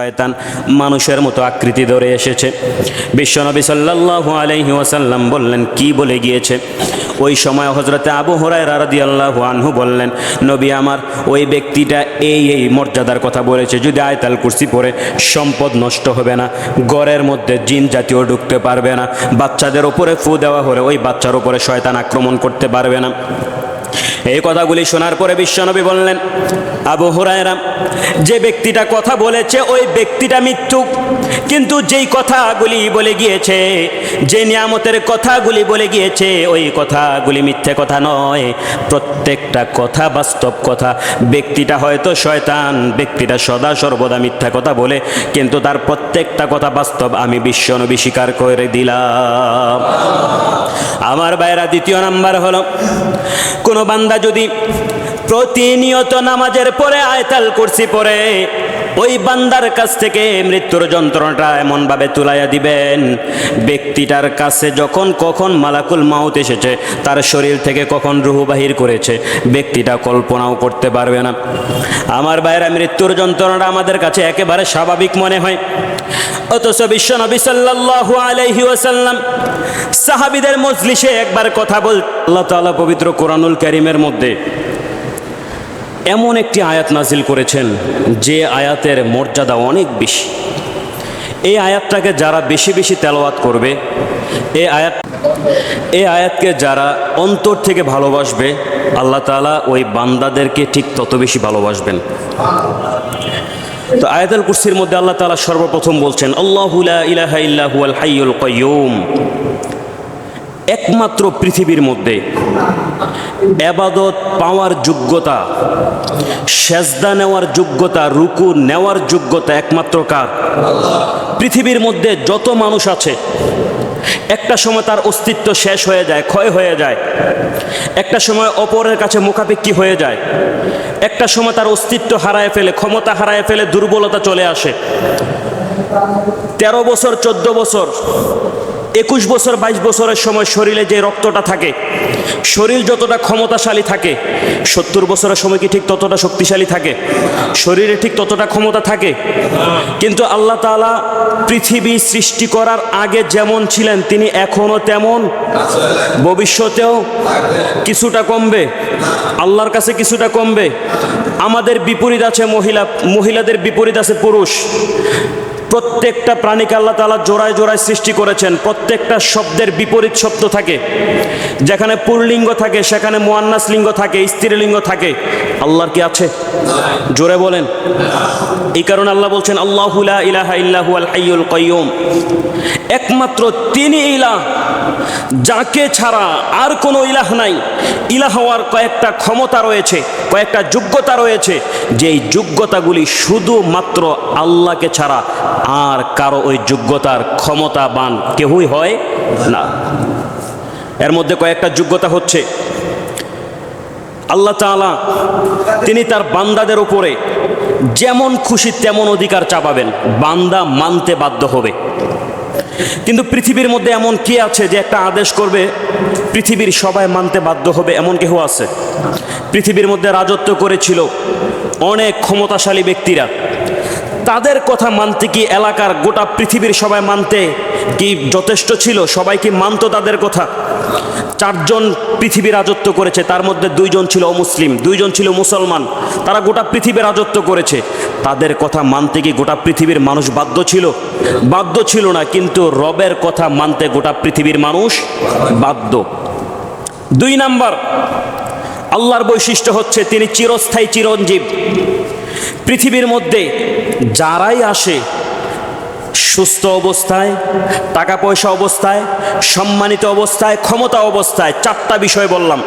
শয়তান মানুষের মতো আকৃতি ধরে এসেছে। বিশ্বনবী সাল্লাল্লাহু আলাইহি ওয়াসাল্লাম বললেন, কি বলে গিয়েছে? ওই সময় হযরতে আবু হুরায়রা রাদিয়াল্লাহু আনহু বললেন, নবী আমার, ওই ব্যক্তিটা এই মর্যাদার কথা বলেছে, যদি আয়াতুল কুরসি পড়ে সম্পদ নষ্ট হবে না, ঘরের মধ্যে জিন জাতীয় ঢুকতে পারবে না, বাচ্চাদের উপরে ফু দেওয়া হলে ওই বাচ্চার উপরে শয়তান আক্রমণ করতে পারবে না। এই কথাগুলি শোনার পরে বিশ্বনবী বললেন, আবু হুরায়রা, যে ব্যক্তিটা কথা বলেছে ওই ব্যক্তিটা মিথ্যুক, কিন্তু যেই কথাগুলি বলে গিয়েছে, যে নিয়ামতের কথাগুলি বলে গিয়েছে, ওই কথাগুলি মিথ্যে কথা নয়, প্রত্যেকটা কথা বাস্তব কথা। ব্যক্তিটা হয়তো শয়তান, ব্যক্তিটা সদা সর্বদা মিথ্যা কথা বলে, কিন্তু তার প্রত্যেকটা কথা বাস্তব। আমি বিশ্বনবী স্বীকার করে দিলাম। আমার ভাইরা, দ্বিতীয় নাম্বার হলো, কোন বান্দা যদি প্রতিনিয়ত নামাজের পরে আয়াতুল কুরসি পড়ে, ওই বান্দার কাছ থেকে মৃত্যুর যন্ত্রণাটা এমনভাবে তুলাইয়া দিবেন, ব্যক্তিটার কাছে যখন কখন মালাকুল মাউত এসেছে, তার শরীর থেকে কখন রূহ বাহির করেছে, ব্যক্তিটা কল্পনাও করতে পারবে না। আমার ভাইরা, মৃত্যুর যন্ত্রণাটা আমাদের কাছে একেবারে স্বাভাবিক মনে হয়, অথচ বিশ্বনবী সাল্লাল্লাহু আলাইহি ওয়াসাল্লাম সাহাবীদের মজলিসে একবার কথা বল, আল্লাহ তাআলা পবিত্র কোরআনুল কারীমের মধ্যে এমন একটি আয়াত নাজিল করেছেন যে আয়াতের মর্যাদা অনেক বেশি। এই আয়াতটাকে যারা বেশি বেশি তেলাওয়াত করবে, এই আয়াতকে যারা অন্তর থেকে ভালোবাসবে, আল্লাহ তাআলা ওই বান্দাদেরকে ঠিক তত বেশি ভালোবাসবেন। তো আয়াতুল কুরসির মধ্যে আল্লাহ তাআলা সর্বপ্রথম বলছেন, আল্লাহু লা ইলাহা ইল্লা হুয়াল হাইয়ুল কাইয়ুম। একমাত্র পৃথিবীর মধ্যে ইবাদত পাওয়ার যোগ্যতা, সেজদা নেওয়ার যোগ্যতা, রুকু নেওয়ার যোগ্যতা একমাত্র কার? পৃথিবীর মধ্যে যত মানুষ আছে, একটা সময় তার অস্তিত্ব শেষ হয়ে যায়, ক্ষয় হয়ে যায়, একটা সময় অপরের কাছে মুখাপেক্ষী হয়ে যায়, একটা সময় তার অস্তিত্ব হারায় ফেলে, ক্ষমতা হারায় ফেলে, দুর্বলতা চলে আসে। 13 বছর, 14 বছর, 21 বছর, 22 বছরের সময় শরীরে যে রক্তটা থাকে, শরীর যতটা ক্ষমতাশালী থাকে, 70 বছরের সময় কি ঠিক ততটা শক্তিশালী থাকে? শরীরে ঠিক ততটা ক্ষমতা থাকে? কিন্তু আল্লাহ তাআলা পৃথিবী সৃষ্টি করার আগে যেমন ছিলেন, তিনি এখনো তেমন, ভবিষ্যতেও কিছুটা কমবে, আল্লাহর কাছে কিছুটা কমবে। আমাদের বিপরীত আছে মহিলাদের বিপরীত আছে পুরুষ। প্রত্যেকটা প্রাণীকে আল্লাহ তাআলা জোড়ায় জোড়ায় সৃষ্টি করেছেন। প্রত্যেকটা শব্দের বিপরীত শব্দ থাকে, যেখানে পুল্লিঙ্গ থাকে সেখানে মুয়ান্নাস লিঙ্গ থাকে, স্ত্রীলিঙ্গ থাকে। আল্লাহর কি আছে? জোরে বলেন। এই কারণে আল্লাহ বলছেন, আল্লাহু লা ইলাহা ইল্লা হুয়াল হাইয়ুল কাইয়ুম। একমাত্র তিনি ইলাহ, যাকে ছাড়া আর কোনো ইলাহ নাই। ইলাহ হওয়ার কয়েকটা ক্ষমতা রয়েছে, কয়েকটা যোগ্যতা রয়েছে, যেই যোগ্যতাগুলি শুধুমাত্র আল্লাহকে ছাড়া আর কারো ওই যোগ্যতার ক্ষমতাবান কেউই হয় না। এর মধ্যে কয়েকটা যোগ্যতা হচ্ছে, আল্লাহ তাআলা তিনি তার বান্দাদের উপরে যেমন খুশি তেমন অধিকার চাপাবেন, বান্দা মানতে বাধ্য হবে। কিন্তু পৃথিবীর মধ্যে এমন কে আছে যে একটা আদেশ করবে পৃথিবীর সবাই মানতে বাধ্য হবে? এমন কেউ আছে? পৃথিবীর মধ্যে রাজত্ব করেছিল অনেক ক্ষমতাশালী ব্যক্তিরা, তাদের কথা মানতে কি এলাকার গোটা পৃথিবীর সবাই মানতে কি যথেষ্ট ছিল? সবাই কি মানত তাদের কথা? 4 জন পৃথিবী রাজত্ব করেছে, তার মধ্যে 2 জন ছিল অমুসলিম, 2 জন ছিল মুসলমান, তারা গোটা পৃথিবী রাজত্ব করেছে। তাদের কথা মানতে কি গোটা পৃথিবীর মানুষ বাধ্য ছিল? বাধ্য ছিল না। কিন্তু রবের কথা মানতে গোটা পৃথিবীর মানুষ বাধ্য। 2 নাম্বার, আল্লাহর বৈশিষ্ট্য হচ্ছে তিনি চিরস্থায়ী, চিরঞ্জীব। পৃথিবীর মধ্যে যারাই আসে, সুস্থ অবস্থায়, টাকা পয়সা অবস্থায়, সম্মানিত অবস্থায়, ক্ষমতা অবস্থায়, 4টা বিষয় বললাম,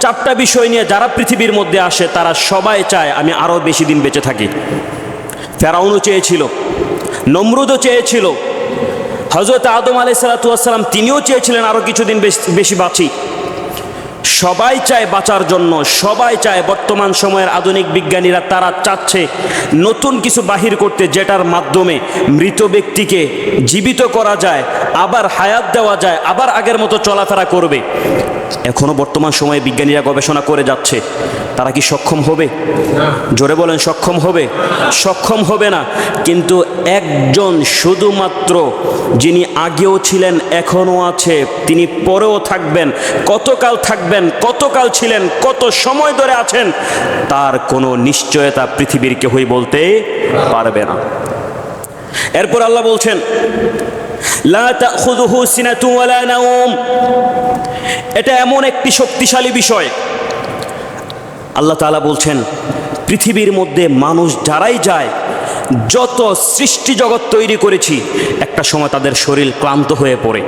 4টা বিষয় নিয়ে যারা পৃথিবীর মধ্যে আসে, তারা সবাই চায় আমি আরো বেশি দিন বেঁচে থাকি। ফেরাউনও চেয়েছিল, নমরুদও চেয়েছিল, হযরত আদম আলাইহিস সালাম তিনিও চেয়েছিলেন আরো কিছুদিন বেশি বাঁচি। সবাই চায় বাঁচার জন্য, সবাই চায়। বর্তমান সময়ের আধুনিক বিজ্ঞানীরা তারা চাচ্ছে নতুন কিছু বাহির করতে, যেটার মাধ্যমে মৃত ব্যক্তিকে জীবিত করা যায়, আবার হায়াত দেওয়া যায়, আবার আগের মতো চলাফেরা করবে। এখনো বর্তমান সময়ে বিজ্ঞানীরা গবেষণা করে যাচ্ছে। তারা কি সক্ষম হবে? জোরে বলেন, সক্ষম হবে? সক্ষম হবে না। কিন্তু একজন শুধুমাত্র, যিনি আগেও ছিলেন, এখনও আছে, তিনি পরেও থাকবেন, কতকাল থাকবেন, কতকাল ছিলেন, কত সময় ধরে আছেন, তার কোনো নিশ্চয়তা পৃথিবীর কেউই বলতে পারবে না। এরপর আল্লাহ বলছেন, লা তাখুযুহু সিনাতু ওয়ালা নাওম। এটা এমন একটি শক্তিশালী বিষয়। আল্লাহ তাআলা বলছেন, পৃথিবীর মধ্যে মানুষ যারাই যায়, যত সৃষ্টি জগৎ তৈরি করেছি, একটা সময় তাদের শরীর ক্লান্ত হয়ে পড়ে,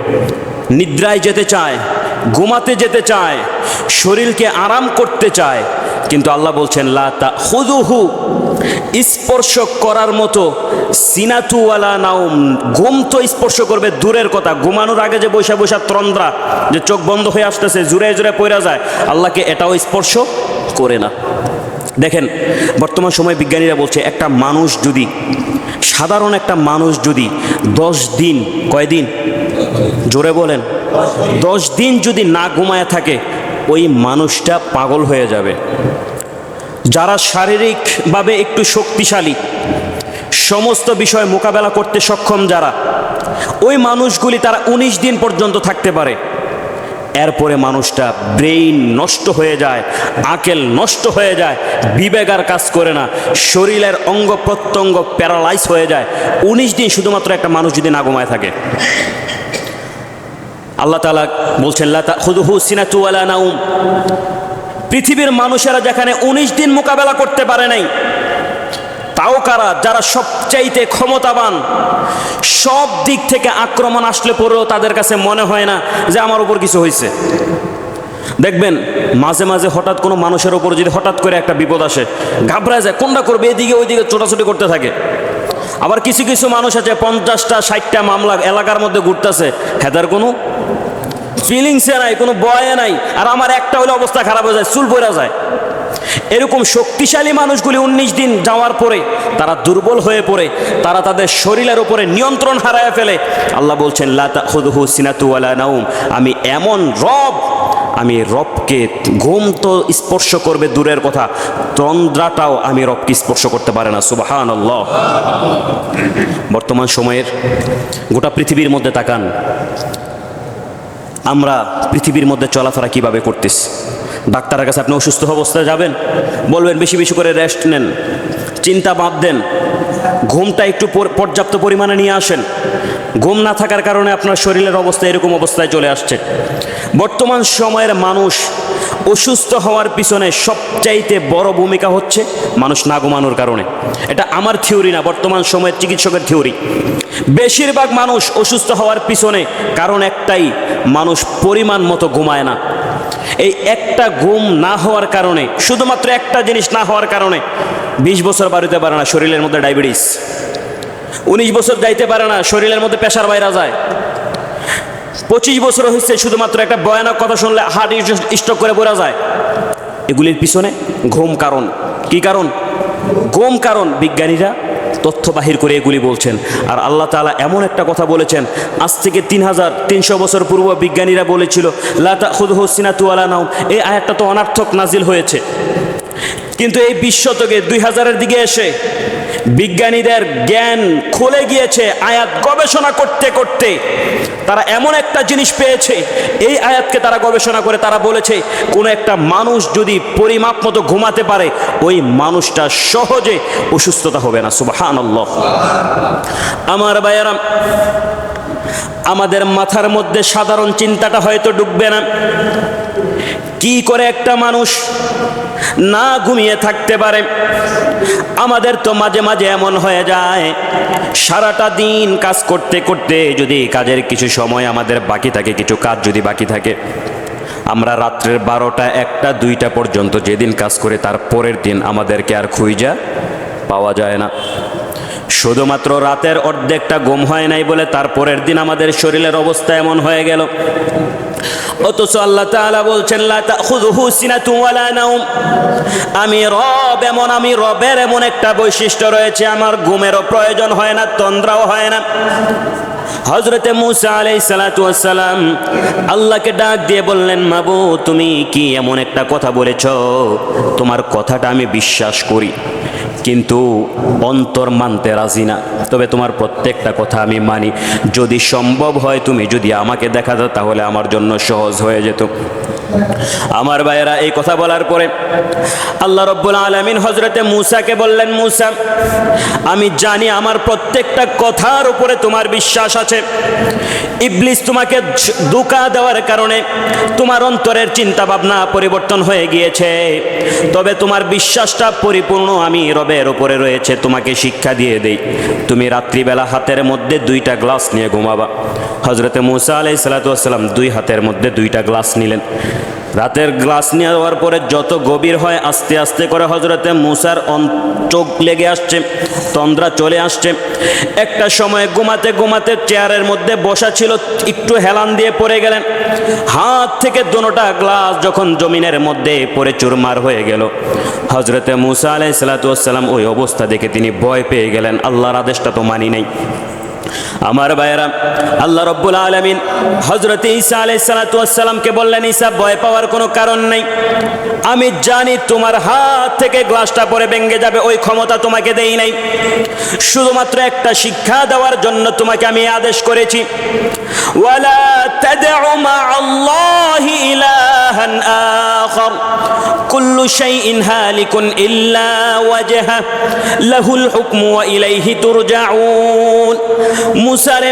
নিদ্রায় যেতে চায়, ঘুমাতে যেতে চায়, শরীরকে আরাম করতে চায়। কিন্তু আল্লাহ বলছেন, লা তাখুযুহু, স্পর্শ করার মতো, সিনাতু ওয়ালা নাওম, ঘুম তো স্পর্শ করবে দূরের কথা, ঘুমানোর আগে যে বৈশা বৈশা তন্দ্রা, যে চোখ বন্ধ হয়ে আসতেছে, জুড়ে জুড়ে পড়া যায়, আল্লাহকে এটাও স্পর্শ করে না। দেখেন, বর্তমান সময়ে বিজ্ঞানীরা বলছে, একটা মানুষ যদি, সাধারণ একটা মানুষ যদি 10 দিন, কয়দিন? জোরে বলেন, 10 দিন যদি না ঘুমায় থাকে, ওই মানুষটা পাগল হয়ে যাবে। যারা শারীরিকভাবে একটু শক্তিশালী, সমস্ত বিষয় মোকাবেলা করতে সক্ষম যারা, ওই মানুষগুলি তারা 19 দিন পর্যন্ত থাকতে পারে। এরপরে মানুষটা ব্রেইন নষ্ট হয়ে যায়, আকেল নষ্ট হয়ে যায়, বিবেক আর কাজ করে না, শরীরের অঙ্গ প্রত্যঙ্গ প্যারালাইজ হয়ে যায়। 19 দিন শুধুমাত্র একটা মানুষ যদি না ঘুমায় থাকে। আল্লাহ তাআলা বলছেন, লা তাখুযুহু সিনাতু ওয়ালা নাওম। পৃথিবীর মানুষেরা যেখানে 19 দিন মোকাবেলা করতে পারে নাই, তাও কারা? যারা সবচাইতে ক্ষমতাবান, সব দিক থেকে আক্রমণ আসলে পরেও তাদের কাছে মনে হয় না যে আমার উপর কিছু হয়েছে। দেখবেন মাঝে মাঝে হঠাৎ কোনো মানুষের ওপর যদি হঠাৎ করে একটা বিপদ আসে, ঘাবড়ায় যায়, কোনটা করবে, এদিকে ওইদিকে ছোটাছুটি করতে থাকে। আবার কিছু কিছু মানুষ আছে 50টা 60টা মামলা এলাকার মধ্যে ঘুরতেছে, হেদার কোনো ফিলিংসে নাই, কোনো বয়ে নাই, আর আমার একটা হলে অবস্থা খারাপ হয়ে যায়, চুল পড়া যায়। এরকম শক্তিশালী মানুষগুলি 19 দিন যাওয়ার পরে তারা দুর্বল হয়ে পড়ে, তারা তাদের শরীরের উপরে নিয়ন্ত্রণ হারায় ফেলে। আল্লাহ বলছেন, লা তাখুযুহু সিনাতু ওয়ালা নাওম। আমি এমন রব, আমি রবকে, ঘুম তো স্পর্শ করবে দূরের কথা, তন্দ্রাটাও আমি রবকে স্পর্শ করতে পারে না। সুবহানাল্লাহ। বর্তমান সময়ের গোটা পৃথিবীর মধ্যে তাকান, আমরা পৃথিবীর মধ্যে চলাফেরা কিভাবে করতেছি। ডাক্তারের কাছে আপনি অসুস্থ অবস্থায় যাবেন, বলবেন বেশি বেশি করে রেস্ট নেন, চিন্তা বাদ দেন, ঘুমটা একটু পর্যাপ্ত পরিমাণে নিয়ে আসেন। ঘুম না থাকার কারণে আপনার শরীরের অবস্থা এরকম অবস্থায় চলে আসছে। বর্তমান সময়ের মানুষ অসুস্থ হওয়ার পিছনে সবচাইতে বড় ভূমিকা হচ্ছে মানুষ না ঘুমানোর কারণে। এটা আমার থিওরি না, বর্তমান সময়ের চিকিৎসকের থিওরি। বেশিরভাগ মানুষ অসুস্থ হওয়ার পিছনে কারণ একটাই, মানুষ পরিমাণ মতো ঘুমায় না। এই একটা ঘুম না হওয়ার কারণে, শুধুমাত্র একটা জিনিস না হওয়ার কারণে 20 বছর বাড়িতে পারে না, শরীরের মধ্যে ডায়াবেটিস। 19 বছর যাইতে পারে না, শরীরের মধ্যে প্রেসার বাইরা যায়। 25 বছর হয়েছে, শুধুমাত্র একটা ভয়ানক কথা শুনলে হার্ট স্ট্রোক করে পড়া যায়। এগুলির পিছনে ঘুম কারণ। কি কারণ? ঘুম কারণ। বিজ্ঞানীরা তথ্য বাহির করে এগুলি বলছেন। আর আল্লাহ তাআলা এমন একটা কথা বলেছেন, আজ থেকে 3300 বছর পূর্ব বিজ্ঞানীরা বলেছিল, লা তাখুযুহু সিনাতু ওয়ালা নাওম। এই আয়াতটা তো অনর্থক নাজিল হয়েছে, কিন্তু এই 20 শতকে 2000-এর দিকে এসে বিজ্ঞানীদের জ্ঞান খুলে গিয়েছে। আয়াত গবেষণা করতে করতে তারা এমন একটা জিনিস পেয়েছে, এই আয়াতকে তারা গবেষণা করে তারা বলেছে, কোনো একটা মানুষ যদি পরিমাপ মতো ঘুমাতে পারে, ওই মানুষটা সহজে অসুস্থতা হবে না। সুবহানাল্লাহ। আমার ভাইয়েরা, আমাদের মাথার মধ্যে সাধারণ চিন্তাটা হয়তো ঢুকবে না, কি করে একটা মানুষ না ঘুমিয়ে থাকতে পারে। আমাদের তো মাঝে মাঝে এমন হয়ে যায়, সারাটা দিন কাজ করতে করতে যদি কাজের কিছু সময় আমাদের বাকি থাকে, কিছু কাজ যদি বাকি থাকে, আমরা রাত্রের 12টা 1টা 2টা পর্যন্ত যেদিন কাজ করে, তার পরের দিন আমাদেরকে আর খুঁজে পাওয়া যায় না। শুধুমাত্র রাতের অর্ধেকটা ঘুম হয় নাই বলে তারপরের দিন আমাদের শরীরের অবস্থা এমন হয়ে গেল। অথচ আল্লাহ তাআলা বলছেন, লা তাখুযুহু সিনাতু ওয়ালা নাওম। আমি রব, এমন আমি রবের এমন একটা বৈশিষ্ট্য রয়েছে, আমার ঘুমেরও প্রয়োজন হয় না, তন্দ্রাও হয় না। হযরতে মূসা আলাইহিস সালাতু ওয়াস সালাম আল্লাহকে ডাক দিয়ে বললেন, মাবুদ তুমি কি এমন একটা কথা বলেছ, তোমার কথাটা আমি বিশ্বাস করি কিন্তু অন্তর মানতে রাজি না, তবে তোমার প্রত্যেকটা কথা আমি মানি। যদি সম্ভব হয় তুমি যদি আমাকে দেখা দাও তাহলে আমার জন্য সহজ হয়ে যেত। আমার ভাইয়েরা, এই কথা বলার পরে আল্লাহ রাব্বুল আলামিন হযরতে মূসাকে বললেন, মূসা আমি জানি আমার প্রত্যেকটা কথার উপরে তোমার বিশ্বাস আছে। ইবলিস তোমাকে ধোঁকা দেওয়ার কারণে তোমার অন্তরের চিন্তা ভাবনা পরিবর্তন হয়ে গিয়েছে, তবে তোমার বিশ্বাসটা পরিপূর্ণ আমি রবের উপরে রয়েছে। তোমাকে শিক্ষা দিয়ে দেই, তুমি রাত্রিবেলা হাতের মধ্যে 2টা গ্লাস নিয়ে ঘুমাবা। হযরতে মূসা আলাইহিস সালাতু ওয়াস সালাম 2 হাতের মধ্যে 2টা গ্লাস নিলেন। রাতের গ্লাস নেওয়ার পরে যত গভীর হয় আস্তে আস্তে করে হযরতে মূসার চোখ লেগে আসছে, তন্দ্রা চলে আসছে। একটা সময় ঘুমাতে ঘুমাতে চেয়ারের মধ্যে বসা ছিল, একটু হেলান দিয়ে পড়ে গেলেন। হাত থেকে দোনোটা গ্লাস যখন জমিনের মধ্যে পড়ে চুরমার হয়ে গেল, হযরতে মূসা আলাইহিস সালাতু ওয়াস সালাম ওই অবস্থা দেখে তিনি ভয় পেয়ে গেলেন, আল্লাহর আদেশটা তো মানি নাই। আমার ভাইয়েরা, আল্লাহ রাব্বুল আলামিন হযরত ঈসা আলাইহিস সালাতু ওয়াস সালামকে বললেন, ঈসা ভয় পাওয়ার কোনো কারণ নেই, আমি জানি তোমার হাত থেকে গ্লাসটা পরে ভেঙে যাবে, ওই ক্ষমতা তোমাকে দেই নাই। শুধুমাত্র একটা শিক্ষা দেওয়ার জন্য তোমাকে আমি আদেশ করেছি, ওয়ালা তাদউ মা'আল্লাহি ইলাহান আখার কুল্লু শাইইন হালিকুন ইল্লা ওয়াজহা লাহুল হুকমু ওয়া ইলাইহি তুরজাউন। মূসারে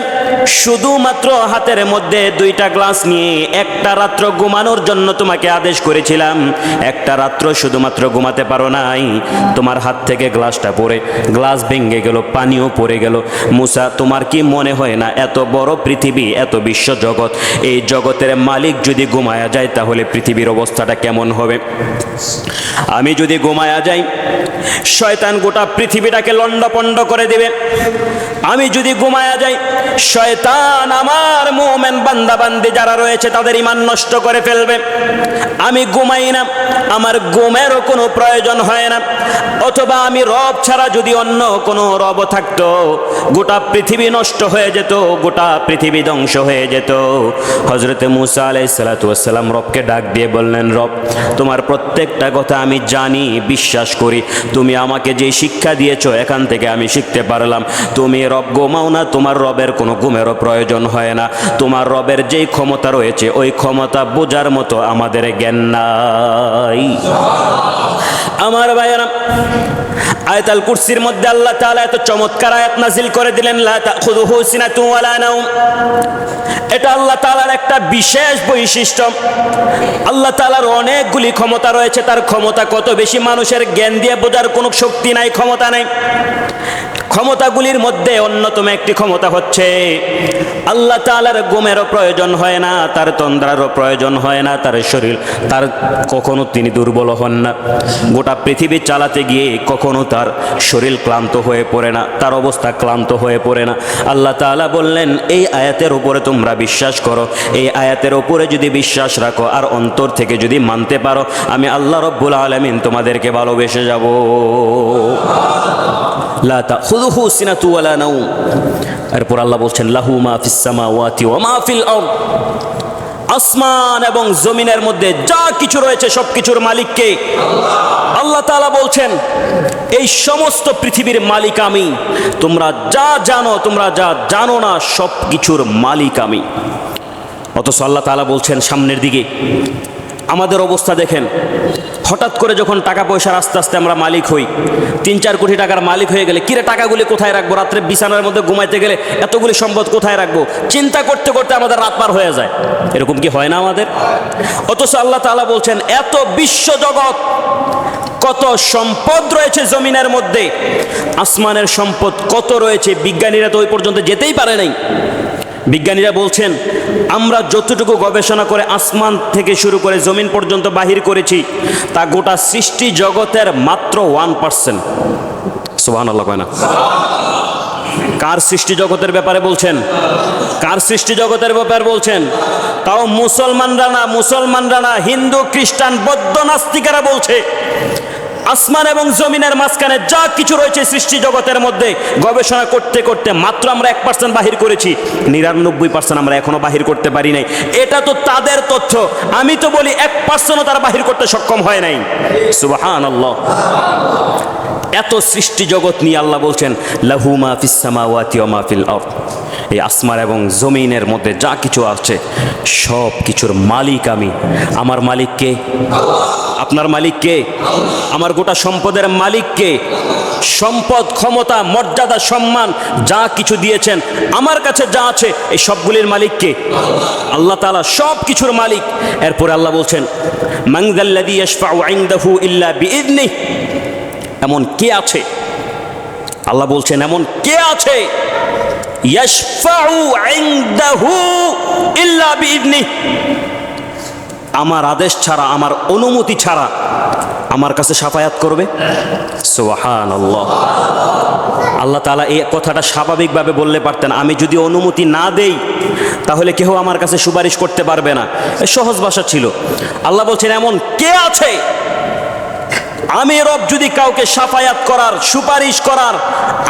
শুধুমাত্র হাতের মধ্যে 2টা গ্লাস নিয়ে একটা রাত্র ঘুমানোর জন্য তোমাকে আদেশ করেছিলাম, একটা রাত্র শুধুমাত্র ঘুমাতে পারো নাই, তোমার হাত থেকে গ্লাসটা পড়ে গ্লাস ভেঙে গেল, পানিও পড়ে গেল। মূসা তোমার কি মনে হয় না এত বড় পৃথিবী, এত বিশ্ব জগৎ, এই জগতের মালিক যদি ঘুমায়া যায় তাহলে পৃথিবীর অবস্থাটা কেমন হবে? আমি যদি ঘুমায়া যাই শয়তান গোটা পৃথিবীটাকে লণ্ডভণ্ড করে দিবে। আমি যদি ঘুমায়া যাই শয়তান আমার মুমিন বান্দা বান্দি যারা রয়েছে তাদের ঈমান নষ্ট করে ফেলবে। আমি ঘুমাই না, আমার ঘুমেরও কোনো প্রয়োজন হয় না। অথবা আমি রব ছাড়া যদি অন্য কোনো রব থাকতো, গোটা পৃথিবী নষ্ট হয়ে যেত, গোটা পৃথিবী ধ্বংস হয়ে যেত। হযরতে মূসা আলাইহিস সালাতু ওয়াস সালাম রবকে ডাক দিয়ে বললেন, রব তোমার প্রত্যেকটা কথা আমি জানি, বিশ্বাস করি, তুমি আমাকে যে শিক্ষা দিয়েছো এখান থেকে আমি শিখতে পারলাম তুমি রব ঘুমাও না, তোমার রবের কোনো ঘুমেরও প্রয়োজন হয় না, তোমার রবের যেই ক্ষমতা রয়েছে ওই ক্ষমতা বোঝার মতো আমাদের জ্ঞান নাই। আমার ভাইয়েরা, আয়াতুল কুরসির মধ্যে আল্লাহ তাআলা এত চমৎকার আয়াত নাজিল করে দিলেন, লা তাখুযুহু সিনাতুন ওয়ালা নাওম। এটা আল্লাহ তাআলার একটা বিশেষ বৈশিষ্ট্য। আল্লাহ তাআলার অনেকগুলি ক্ষমতা রয়েছে, তার ক্ষমতা কত বেশি মানুষের জ্ঞান দিয়ে বোঝার কোনো শক্তি নাই, ক্ষমতা নাই। ক্ষমতাগুলির মধ্যে অন্যতম একটি ক্ষমতা হচ্ছে আল্লাহ তাআলার ঘুমেরও প্রয়োজন হয় না, তার তন্দ্রারও প্রয়োজন হয় না, তার শরীর তার কখনো তিনি দুর্বল হন না। গোটা পৃথিবী চালাতে গিয়ে কখনো তার শরীর ক্লান্ত হয়ে পড়ে না, তার অবস্থা ক্লান্ত হয়ে পড়ে না। আল্লাহ তাআলা বললেন, এই আয়াতের উপরে তোমরা বিশ্বাস করো, এই আয়াতের উপরে যদি বিশ্বাস রাখো আর অন্তর থেকে যদি মানতে পারো, আমি আল্লাহ রাব্বুল আলামিন তোমাদেরকে ভালোবেসে যাব। লা তাখুযুহু সিনাতু ওয়ালা নাওম। এরপর আল্লাহ বলছেন, লাহু মা ফিস সামাওয়াতি ওয়া মা ফিল আরদ। আসমান এবং জমিনের মধ্যে যা কিছু রয়েছে সব কিছুর মালিক কে? আল্লাহ তাআলা বলছেন, এই সমস্ত পৃথিবীর মালিক আমি, তোমরা যা জানো তোমরা যা জানো না সব কিছুর মালিক আমি। অথচ আল্লাহ তাআলা বলছেন সামনের দিকে আমাদের অবস্থা দেখেন, হঠাৎ করে যখন টাকা পয়সার আস্তে আস্তে আমরা মালিক হই, 3-4 কোটি টাকার মালিক হয়ে গেলে কিরে টাকাগুলি কোথায় রাখবো, রাত্রে বিছানার মধ্যে ঘুমাইতে গেলে এতগুলি সম্পদ কোথায় রাখবো চিন্তা করতে করতে আমাদের রাত পার হয়ে যায়। এরকম কি হয় না আমাদের? অথচ আল্লাহ তাআলা বলছেন, এত বিশ্ব জগৎ, কত সম্পদ রয়েছে জমিনের মধ্যে, আসমানের সম্পদ কত রয়েছে, বিজ্ঞানীরা তো ওই পর্যন্ত যেতেই পারে নাই। বিজ্ঞানীরা বলছেন, আমরা যতটুকু গবেষণা করে আসমান থেকে শুরু করে জমিন পর্যন্ত বাহির করেছি তা গোটা সৃষ্টি জগতের মাত্র 1%। সুবহানাল্লাহ কয় না? কার সৃষ্টি জগতের ব্যাপারে বলছেন? কার সৃষ্টি জগতের ব্যাপারে বলছেন? তাও মুসলমানরা না, হিন্দু খ্রিস্টান বৌদ্ধ নাস্তিকেরা বলছে আসমান এবং জমিনের মাঝখানে যা কিছু রয়েছে সৃষ্টি জগতের মধ্যে গবেষণা করতে করতে মাত্র আমরা 1% বাহির করেছি, 99% আমরা এখনো বাহির করতে পারি নাই। এটা তো তাদের তথ্য, আমি তো বলি 1%ও তারা বাহির করতে সক্ষম হয় নাই। সুবহানাল্লাহ। এত সৃষ্টি জগৎ নিয়ে আল্লাহ বলছেন লাহু মা ফিস সামাওয়াতি ওয়া মা ফিল আরদ, এই আসমান এবং জমিনের মধ্যে যা কিছু আছে সব কিছুর মালিক আমি। আমার মালিক কে? আপনার মালিক কে? আমার গোটা সম্পদের মালিক কে? সম্পদ, ক্ষমতা, মর্যাদা, সম্মান যা কিছু দিয়েছেন আমার কাছে যা আছে এই সবগুলির মালিক কে? আল্লাহ তাআলা সব কিছুর মালিক। এরপরে আল্লাহ বলছেন মান যাল্লাযী ইয়াশফাউ ইনদাহু ইল্লা বিইذনিহি, এমন কে আছে? আল্লাহ বলছেন এমন কে আছে? ইয়াশফাউ ইনদাহু ইল্লা বিইذনিহি, আমার আদেশ ছাড়া, আমার অনুমতি ছাড়া আমার কাছে শাফায়াত করবে। সুবহানাল্লাহ। আল্লাহ তাআলা এই কথাটা স্বাভাবিকভাবে বললে পারতেন, আমি যদি অনুমতি না দেই তাহলে কেউ আমার কাছে সুপারিশ করতে পারবে না, সহজ ভাষা ছিল। আল্লাহ বলছেন এমন কে আছে, আমি রব যদি কাউকে শাফায়াত করার, সুপারিশ করার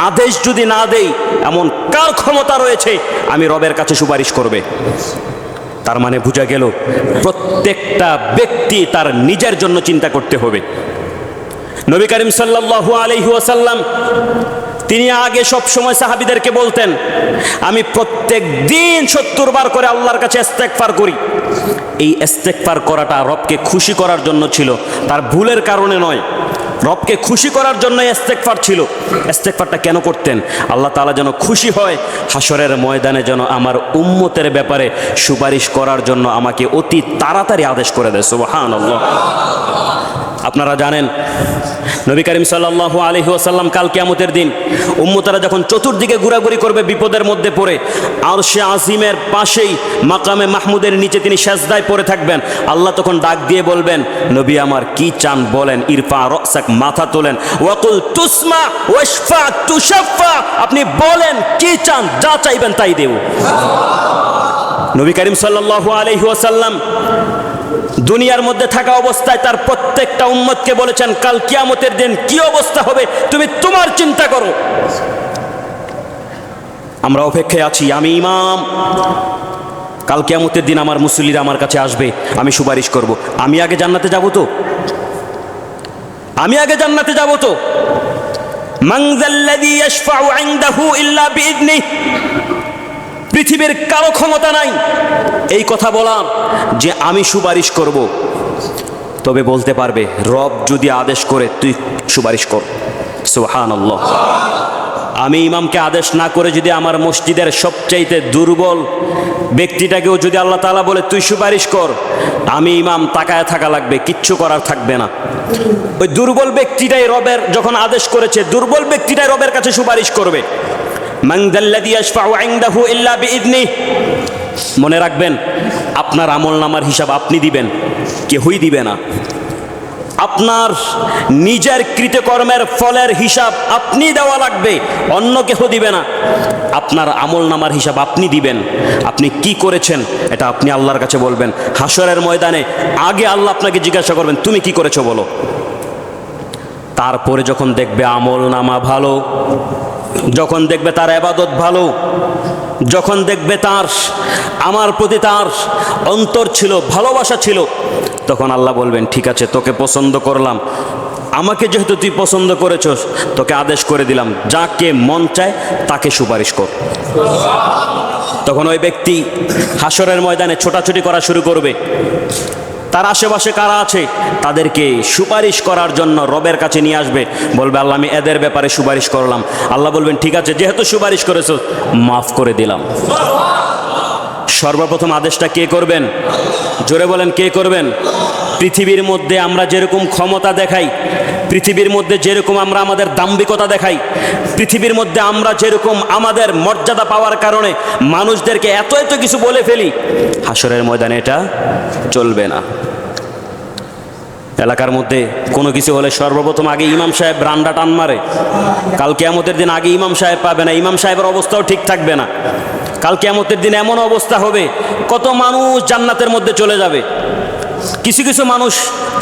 আদেশ যদি না দেই, এমন কার ক্ষমতা রয়েছে আমি রবের কাছে সুপারিশ করবে? তার মানে বোঝা গেল প্রত্যেকটা ব্যক্তি তার নিজের জন্য চিন্তা করতে হবে। নবী করিম সাল্লাল্লাহু আলাইহি ওয়াসাল্লাম তিনি আগে সব সময় সাহাবীদেরকে বলতেন, আমি প্রত্যেক দিন 70 বার করে আল্লাহর কাছে ইস্তেগফার করি। এই ইস্তেগফার করাটা রবকে খুশি করার জন্য ছিল, তার ভুলের কারণে নয়। রবকে খুশি করার জন্য ইস্তেগফার ছিল। ইস্তেগফারটা কেন করতেন? আল্লাহ তাআলা যেন খুশি হয়, হাসরের ময়দানে যেন আমার উম্মতের ব্যাপারে সুপারিশ করার জন্য আমাকে অতি তাড়াতাড়ি আদেশ করে দেয়। সুবহানাল্লাহ। আপনারা জানেন নবী করিম সাল্লাল্লাহু আলাইহি ওয়াসাল্লাম কাল কিয়ামতের দিন উম্মতেরা যখন চতুর্দিকে ঘোরাঘুরি করবে বিপদের মধ্যে পড়ে, আরশে আজিমের পাশেই মাকামে মাহমুদের নিচে তিনি সেজদায় পড়ে থাকবেন। আল্লাহ তখন ডাক দিয়ে বলবেন, নবী আমার কি চান বলেন, ইরফা রাসাক, মাথা তোলেন, ওয়াকুল তুসমা ওয়াশফা তুশাফা, আপনি বলেন কি চান, যা চাইবেন তাই দেব। নবী করিম সাল্লাল্লাহু আলাইহি ওয়াসাল্লাম দুনিয়ার মধ্যে থাকা অবস্থায় তার প্রত্যেকটা উম্মতকে বলেছেন কাল কিয়ামতের দিন কি অবস্থা হবে তুমি তোমার চিন্তা করো। আমরা অপেক্ষায় আছি, আমি ইমাম, কাল কিয়ামতের দিন আমার মুসল্লিরা আমার কাছে আসবে, আমি সুপারিশ করব। আমি আগে জান্নাতে যাব তো? আমি আগে জান্নাতে যাব তো? মান যাল্লাযী ইয়াশফাউ ইনদাহু ইল্লা বিইذনিহি, পৃথিবীর কারো ক্ষমতা নাই এই কথা বলার যে আমি সুপারিশ করব। তবে বলতে পারবে রব যদি আদেশ করে তুই সুপারিশ কর। সুবহানাল্লাহ। আমি ইমামকে আদেশ না করে যদি আমার মসজিদের সবচাইতে দুর্বল ব্যক্তিটাকেও যদি আল্লাহ তাআলা বলে তুই সুপারিশ কর, আমি ইমাম তাকায় থাকা লাগবে, কিচ্ছু করার থাকবে না। ওই দুর্বল ব্যক্তিটাই রবের যখন আদেশ করেছে, দুর্বল ব্যক্তিটাই রবের কাছে সুপারিশ করবে। মান যাল্লাযী ইয়াশফাউ ইনদাহু ইল্লা বিইذনিহি, মনে রাখবেন আপনার আমলনামার হিসাব আপনি দিবেন, কেউই দিবে না। আপনার নিজের কৃতকর্মের ফলের হিসাব আপনি দেওয়া লাগবে, অন্য কেউ দিবে না। আপনার আমলনামার হিসাব আপনি দিবেন, আপনি কি করেছেন এটা আপনি আল্লাহর কাছে বলবেন। হাসরের ময়দানে আগে আল্লাহ আপনাকে জিজ্ঞাসা করবেন তুমি কি করেছো বলো। তারপরে যখন দেখবে আমলনামা ভালো, যখন দেখবে তার ইবাদত ভালো, যখন দেখবে তার আমার প্রতি তার অন্তর ছিল, ভালোবাসা ছিল, তখন আল্লাহ বলবেন ঠিক আছে তোকে পছন্দ করলাম, আমাকে যেহেতু তুই পছন্দ করেছস তোকে আদেশ করে দিলাম যাকে মন চায় তাকে সুপারিশ কর। তখন ওই ব্যক্তি হাসরের ময়দানে ছোটাছুটি করা শুরু করবে। তার আশেপাশে কারা আছে তাদেরকে সুপারিশ করার জন্য রবের কাছে নিয়ে আসবে, বলবে আল্লাহ আমি এদের ব্যাপারে সুপারিশ করলাম। আল্লাহ বলবেন ঠিক আছে যেহেতু সুপারিশ করেছো মাফ করে দিলাম। সর্বপ্রথম আদেশটা কে করবেন? জোরে বলেন কে করবেন? পৃথিবীর মধ্যে আমরা যেরকম ক্ষমতা দেখাই, পৃথিবীর মধ্যে যেরকম আমরা আমাদের দাম্ভিকতা দেখাই, পৃথিবীর মধ্যে আমরা যেরকম আমাদের মর্যাদা পাওয়ার কারণে মানুষদেরকে এত এত কিছু বলে ফেলি, হাসরের ময়দানে এটা চলবে না। এলাকার মধ্যে কোনো কিছু হলে সর্বপ্রথম আগে ইমাম সাহেব রান্ডা টান মারে। কাল কিয়ামতের দিন আগে ইমাম সাহেব পাবে না, ইমাম সাহেবের অবস্থাও ঠিক থাকবে না। কাল কিয়ামতের দিন এমন অবস্থা হবে কত মানুষ জান্নাতের মধ্যে চলে যাবে, কিছু কিছু মানুষ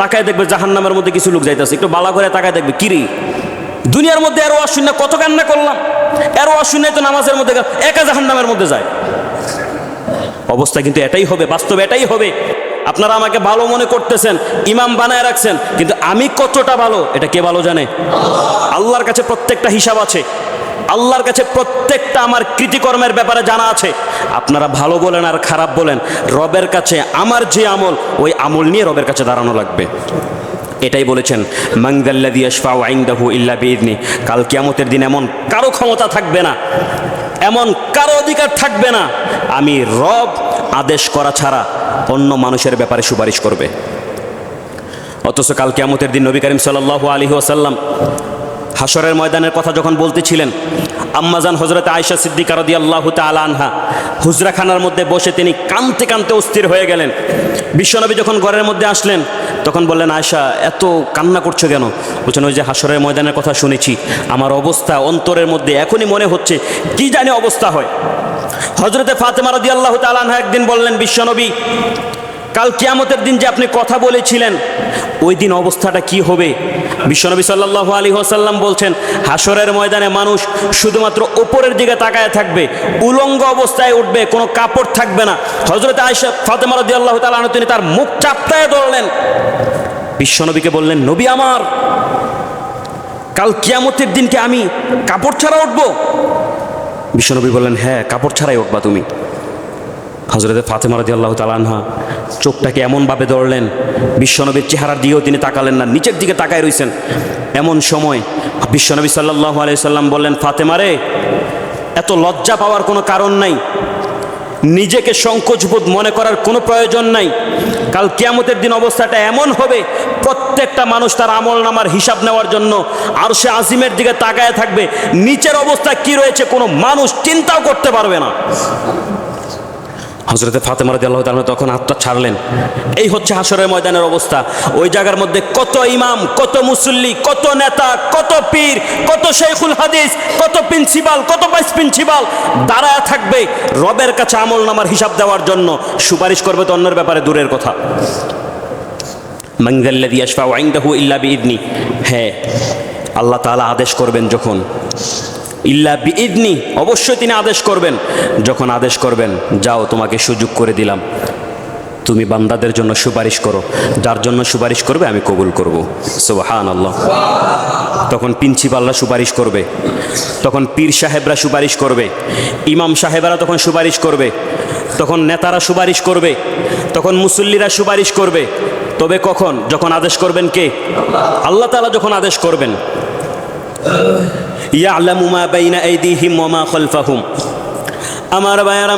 তাকায় দেখবে জাহান্নামের মধ্যে কিছু লোক যাইতেছে, একটু বালা করে তাকায় দেখবে কিরে দুনিয়ার মধ্যে এরও অশূন্য কত কান্না করলাম, এরও অশূন্য তো নামাজের মধ্যে একা জাহান্নামের মধ্যে যায়। অবস্থা কিন্তু এটাই হবে, বাস্তবে এটাই হবে। আপনারা আমাকে ভালো মনে করতেছেন, ইমাম বানায় রাখছেন, কিন্তু আমি কতটা ভালো এটা কে ভালো জানে? আল্লাহর কাছে প্রত্যেকটা হিসাব আছে, আল্লাহর কাছে প্রত্যেকটা আমার কৃতিকর্মের ব্যাপারে জানা আছে। আপনারা ভালো বলেন আর খারাপ বলেন, রবের কাছে আমার যে আমল, ওই আমল নিয়ে রবের কাছে দাঁড়ানো লাগবে। এটাই বলেছেন মান যাল্লাযী ইয়াশফাউ ইনদাহু ইল্লা বিইذনি। কাল কিয়ামতের দিন এমন কারো ক্ষমতা থাকবে না, এমন কারো অধিকার থাকবে না, আমি রব আদেশ করা ছাড়া অন্য মানুষের ব্যাপারে সুপারিশ করবে। অথচ কাল কিয়ামতের দিন নবী করিম সাল্লাল্লাহু আলাইহি ওয়াসাল্লাম হাশরের ময়দানের কথা যখন বলতেছিলেন, আম্মাজান হযরত আয়েশা সিদ্দিকা রাদিয়াল্লাহু তাআলা আনহা হুজরাখানার মধ্যে বসে তিনি কাঁদতে কাঁদতে অস্থির হয়ে গেলেন। বিশ্বনবী যখন ঘরের মধ্যে আসলেন তখন বললেন, আয়েশা এত কান্না করছো কেন? বলছেন, ওই যে হাশরের ময়দানের কথা শুনেছি, আমার অবস্থা অন্তরের মধ্যে এখনই মনে হচ্ছে কি জানি অবস্থা হয়। হযরতে ফাতেমা রাদিয়াল্লাহু তাআলা আনহা একদিন বললেন, বিশ্বনবী কাল কিয়ামতের দিন যে আপনি কথা বলেছিলেন, ওই দিন অবস্থাটা কি হবে? বিশ্বনবী সাল্লাল্লাহু আলাইহি ওয়াসাল্লাম বলছেন, হাশরের ময়দানে মানুষ শুধুমাত্র উপরের দিকে তাকায় থাকবে, উলঙ্গ অবস্থায় উঠবে, কোনো কাপড় থাকবে না। হযরত আয়েশা ফাতেমা রাদিয়াল্লাহু তাআলা আনহা তিনি তার মুখ চাপটায় ধরলেন, বিশ্বনবীকে বললেন, নবী আমার, কাল কিয়ামতের দিনকে আমি কাপড় ছাড়া উঠবো? বিশ্বনবী বললেন, হ্যাঁ কাপড় ছাড়াই উঠবা তুমি। হযরতে ফাতেমা রাদিয়াল্লাহু তাআলা আনহা চোখটাকে এমনভাবে ধরলেন, বিশ্বনবীর চেহারার দিকেও তিনি তাকালেন না, নিচের দিকে তাকায় রইছেন। এমন সময় বিশ্বনবী সাল্লাল্লাহু আলাইহি সাল্লাম বললেন, ফাতেমা রে, এত লজ্জা পাওয়ার কোনো কারণ নাই, নিজেকে সংকোচবোধ মনে করার কোনো প্রয়োজন নাই। কাল কিয়ামতের দিন অবস্থাটা এমন হবে, প্রত্যেকটা মানুষ তার আমলনামার হিসাব নেওয়ার জন্য আরশে আজিমের দিকে তাকায় থাকবে, নিচের অবস্থা কি রয়েছে কোনো মানুষ চিন্তাও করতে পারবে না। হযরতে ফাতেমা রাদিয়াল্লাহু তাআলা তখন হাতটা ছাড়লেন। এই হচ্ছে হাশরের ময়দানের অবস্থা। ওই জায়গার মধ্যে কত ইমাম, কত মুসল্লি, কত নেতা, কত পীর, কত শাইখুল হাদিস, কত প্রিন্সিপাল, কত ভাইস প্রিন্সিপাল দাঁড়ায় থাকবে রবের কাছে আমল নামার হিসাব দেওয়ার জন্য। সুপারিশ করবে তো অন্যের ব্যাপারে দূরের কথা। মান যাল্লাযী ইয়াশফাউ ইনদাহু ইল্লা বিইذনি। হ্যাঁ, আল্লাহ তাআলা আদেশ করবেন যখন, ইল্লা বিইذনি, অবশ্যই তিনি আদেশ করবেন। যখন আদেশ করবেন, যাও তোমাকে সুযোগ করে দিলাম, তুমি বান্দাদের জন্য সুপারিশ করো, যার জন্য সুপারিশ করবে আমি কবুল করব। সুবহানাল্লাহ। তখন প্রিন্সিপালরা সুপারিশ করবে, তখন পীর সাহেবরা সুপারিশ করবে, ইমাম সাহেবরা তখন সুপারিশ করবে, তখন নেতারা সুপারিশ করবে, তখন মুসল্লিরা সুপারিশ করবে। তবে কখন? যখন আদেশ করবেন কে? আল্লাহ তাআলা যখন আদেশ করবেন। ইয়ালামু মা বাইনা আইদিহিম ওয়া মা খালফাহুম। আমার ভাইয়েরা,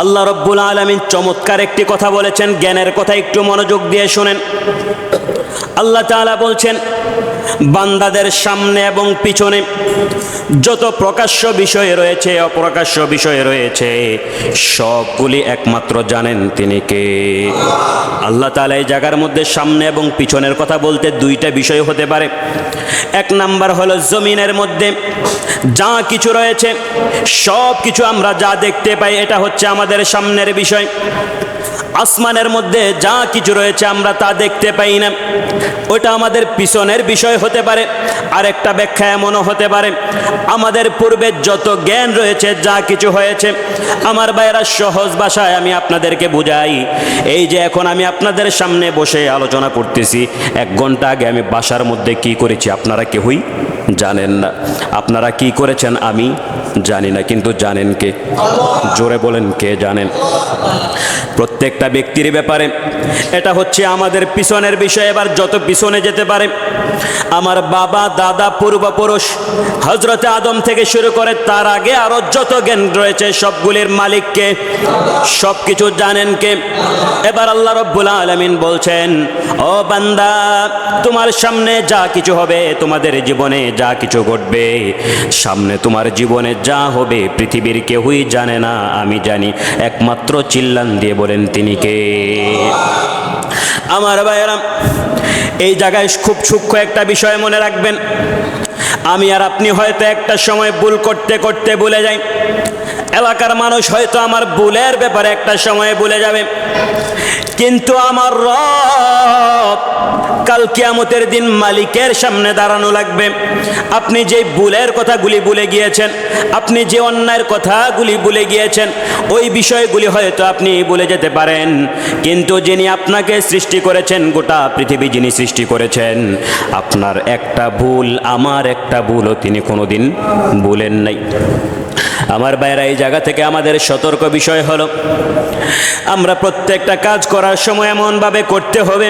আল্লাহ রব্বুল আলামিন চমৎকার একটি কথা বলেছেন, জ্ঞানের কথা একটু মনোযোগ দিয়ে শুনেন। আল্লাহ তাআলা বলছেন, বান্দাদের সামনে এবং পিছনে যত প্রকাশ্য বিষয় রয়েছে, অপ্রকাশ্য বিষয় রয়েছে, সবগুলি একমাত্র জানেন তিনি কে। আল্লাহ তাআলা এই জায়গার মধ্যে সামনে এবং পিছনের কথা বলতে দুইটা বিষয় হতে পারে। এক নাম্বার হলো জমিনের মধ্যে যা কিছু রয়েছে, সব কিছু আমরা যা দেখতে পাই এটা হচ্ছে আমাদের সামনের বিষয়। আসমানের মধ্যে যা কিছু রয়েছে আমরা তা দেখতে পাই না, ওটা আমাদের পিছনের বিষয় হতে পারে। আরেকটা ব্যাখ্যা এমনও হতে পারে, আমাদের পূর্বে যত জ্ঞান রয়েছে, যা কিছু হয়েছে, আমার ভাইয়েরা সহজ ভাষায় আমি আপনাদেরকে বুঝাই। এই যে এখন আমি আপনাদের সামনে বসে আলোচনা করতেছি, 1 ঘন্টা আগে আমি বাসার মধ্যে কি করেছি আপনারা কেউই জানেন না। আপনারা কি করেছেন আমি জানি না, কিন্তু জানেন কে? জোরে বলেন, কে জানেন? প্রত্যেকটা ব্যক্তির ব্যাপারে এটা হচ্ছে আমাদের পিছনের বিষয়। এবার যত পিছনে যেতে পারে, আমার বাবা, দাদা, পূর্বপুরুষ, হযরতে আদম থেকে শুরু করে তার আগে আরো যত জ্ঞান রয়েছে, সবগুলির মালিক কে? সব কিছু জানেন কে? এবার আল্লাহ রাব্বুল আলামিন বলছেন, ও বান্দা, তোমার সামনে যা কিছু হবে, তোমাদের জীবনে যা কিছু ঘটবে, সামনে তোমার জীবনে যা হবে, পৃথিবীর কেউই জানে না, আমি জানি। একমাত্র চিল্লান দিয়ে বলেন তিনি কে? আমার ভাইয়েরা, এই জায়গায় খুব সূক্ষ্ম একটা বিষয় মনে রাখবেন। আমি আর আপনি হয়তো একটা সময় ভুল করতে করতে ভুলে যাই। এলাকার মানুষ হয়তো আমার ভুলের ব্যাপারে একটা সময়ে ভুলে যাবে, কিন্তু আমার রব কাল কিয়ামতের দিন মালিকের সামনে দাঁড়ানো লাগবে। আপনি যে ভুলের কথাগুলি ভুলে গিয়েছেন, আপনি যে অন্যায়ের কথাগুলি ভুলে গিয়েছেন, ওই বিষয়গুলি হয়তো আপনি ভুলে যেতে পারেন, কিন্তু যিনি আপনাকে সৃষ্টি করেছেন, গোটা পৃথিবী যিনি সৃষ্টি করেছেন, আপনার একটা ভুল, আমার একটা ভুলও তিনি কোনোদিন ভুলেন নাই। আমার ভাইরা, এই জায়গা থেকে আমাদের সতর্ক বিষয় হলো, আমরা প্রত্যেকটা কাজ করার সময় এমনভাবে করতে হবে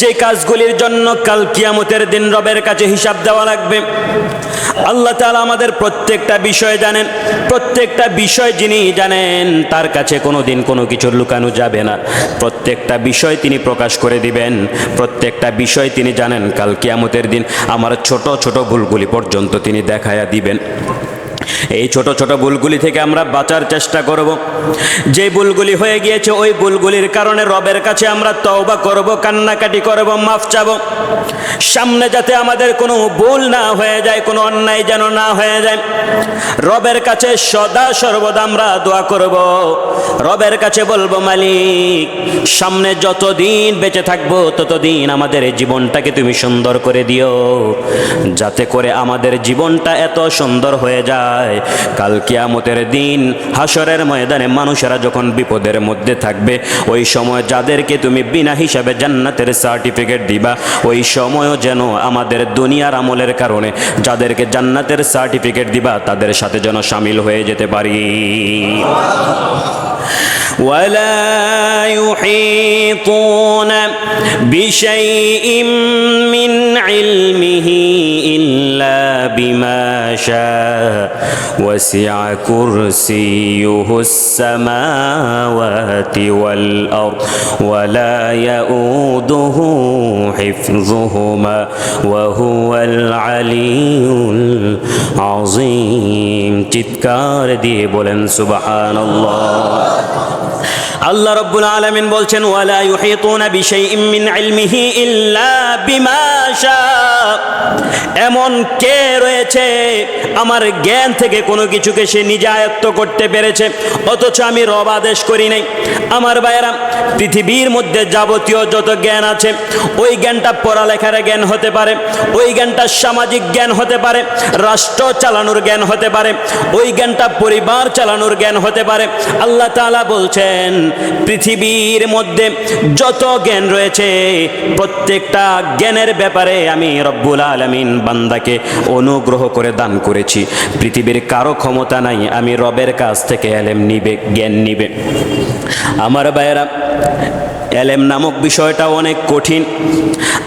যে কাজগুলির জন্য কাল কিয়ামতের দিন রবের কাছে হিসাব দেওয়া লাগবে। আল্লাহ তাআলা আমাদের প্রত্যেকটা বিষয় জানেন, প্রত্যেকটা বিষয় যিনি জানেন তার কাছে কোনোদিন কোনো কিছু লুকানো যাবে না। প্রত্যেকটা বিষয় তিনি প্রকাশ করে দিবেন, প্রত্যেকটা বিষয় তিনি জানেন। কাল কিয়ামতের দিন আমার ছোট ছোট ভুলগুলি পর্যন্ত তিনি দেখায়া দিবেন। এই ছোট ছোট ভুলগুলি থেকে আমরা বাঁচার চেষ্টা করব। যে ভুলগুলি হয়ে গিয়েছে ওই ভুলগুলির কারণে রবের কাছে আমরা তওবা করব, কান্নাকাটি করব, মাফ চাব। সামনে যাতে আমাদের কোনো ভুল না হয়ে যায়, কোনো অন্যায় যেন না হয়ে যায়, রবের কাছে সদা সর্বদা আমরা দোয়া করব। রবের কাছে বলবো, মালিক সামনে যতদিন বেঁচে থাকবো ততদিন আমাদের এই জীবনটাকে তুমি সুন্দর করে দিও, যাতে করে আমাদের জীবনটা এত সুন্দর হয়ে যায় কাল কিয়ামতের দিন হাসরের ময়দানে মানুষেরা যখন বিপদের মধ্যে থাকবে, ওই সময় যাদেরকে তুমি বিনা হিসাবে জান্নাতের সার্টিফিকেট দিবা, ওই সময়ও যেন আমাদের দুনিয়ার আমলের কারণে যাদেরকে জান্নাতের সার্টিফিকেট দিবা তাদের সাথে যেন শামিল হয়ে যেতে পারি। ولا يحيطون بشيء من علمه إلا بما شاء وسع كرسيه السماوات والأرض ولا يؤوده حفظهما وهو العلي العظيم। চিৎকার দিয়ে বলেন সুবহানাল্লাহ। আল্লাহ রাব্বুল আলামিন বলছেন, ওয়ালা ইউহিতুনা বিশাইইম মিন ইলমিহি ইল্লা বিমা শা। এমন কে রয়েছে আমার জ্ঞান থেকে কোনো কিছুকে সে নিজে আয়ত্ত করতে পেরেছে, অথচ আমি রব আদেশ করি নাই। আমার ভাইয়েরা, পৃথিবীর মধ্যে যাবতীয় যত জ্ঞান আছে, ওই জ্ঞানটা পড়ালেখার জ্ঞান হতে পারে, ওই জ্ঞানটা সামাজিক জ্ঞান হতে পারে, রাষ্ট্র চালানোর জ্ঞান হতে পারে, ওই জ্ঞানটা পরিবার চালানোর জ্ঞান হতে পারে। আল্লাহ তাআলা বলছেন, পৃথিবীর মধ্যে যত জ্ঞান রয়েছে প্রত্যেকটা জ্ঞানের ব্যাপারে আমি রব্বুল আলামিন বান্দাকে অনুগ্রহ করে দান করেছি। পৃথিবীর কারো ক্ষমতা নাই আমি রবের কাছ থেকে এলেম নিবে, জ্ঞান নিবে। আমার ভাইয়েরা, এলেম নামক বিষয়টা অনেক কঠিন,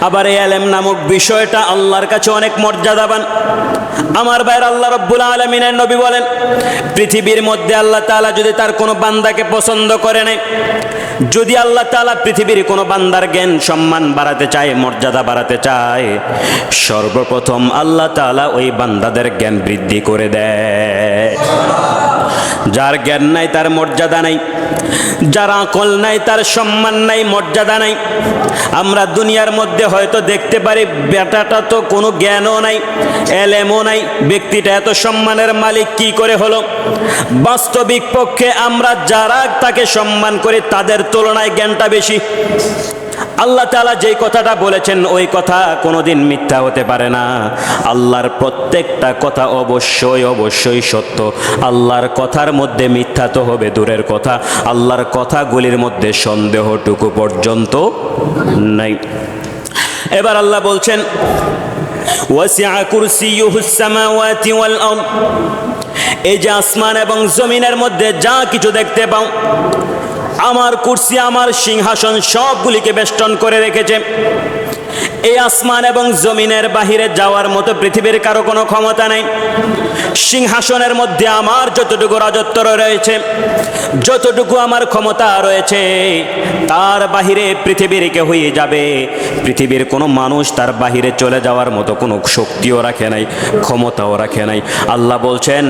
আবার এই এলেম নামক বিষয়টা আল্লাহর কাছে অনেক মর্যাদাবান। আমার ভাইয়েরা, আল্লাহ রাব্বুল আলামিনের নবী বলেন, পৃথিবীর মধ্যে আল্লাহ তাআলা যদি তার কোনো বান্দাকে পছন্দ করে নেয়, যদি আল্লাহ তাআলা পৃথিবীর কোনো বান্দার জ্ঞান সম্মান বাড়াতে চায়, মর্যাদা বাড়াতে চায়, সর্বপ্রথম আল্লাহ তাআলা ওই বান্দাদের জ্ঞান বৃদ্ধি করে দেয়। যার জ্ঞান নাই তার মর্যাদা নাই, যার আকল নাই তার সম্মান নাই, মর্যাদা নাই। আমরা দুনিয়ার মধ্যে হয়তো দেখতে পারি বেটাটা তো কোনো জ্ঞানও নাই, এলেমও নাই, ব্যক্তিটা এত সম্মানের মালিক কি করে হলো? বাস্তবিক পক্ষে আমরা যারা তাকে সম্মান করি তাদের তুলনায় জ্ঞানটা বেশি। আল্লাহ তাআলা যেই কথাটা বলেছেন ওই কথা কোনোদিন মিথ্যা হতে পারে না। আল্লাহর প্রত্যেকটা কথা অবশ্যই অবশ্যই সত্য। আল্লাহর কথার মধ্যে মিথ্যা তো হবে দূরের কথা, আল্লাহর কথাগুলির মধ্যে সন্দেহটুকু পর্যন্ত নাই। এবার আল্লাহ বলছেন, ওয়াসিআ কুরসিয়ুহুস সামাওয়াতি ওয়াল আরদ। এই যে আসমান এবং জমিনের মধ্যে যা কিছু দেখতে পাও, আমার কুরসি, আমার সিংহাসন সবগুলিকে বেষ্টন করে রেখেছে। এই আসমান এবং জমিনের বাহিরে যাওয়ার মতো পৃথিবীর কারো কোনো ক্ষমতা নেই। সিংহাসনের মধ্যে আমার যতটুকু রাজত্ব রয়েছে, যতটুকু আমার ক্ষমতা রয়েছে, তার বাহিরে পৃথিবীর কেউই যাবে। পৃথিবীর কোনো মানুষ তার বাহিরে চলে যাওয়ার মতো কোনো শক্তিও রাখে নাই, ক্ষমতাও রাখে নাই। আল্লাহ বলছেন,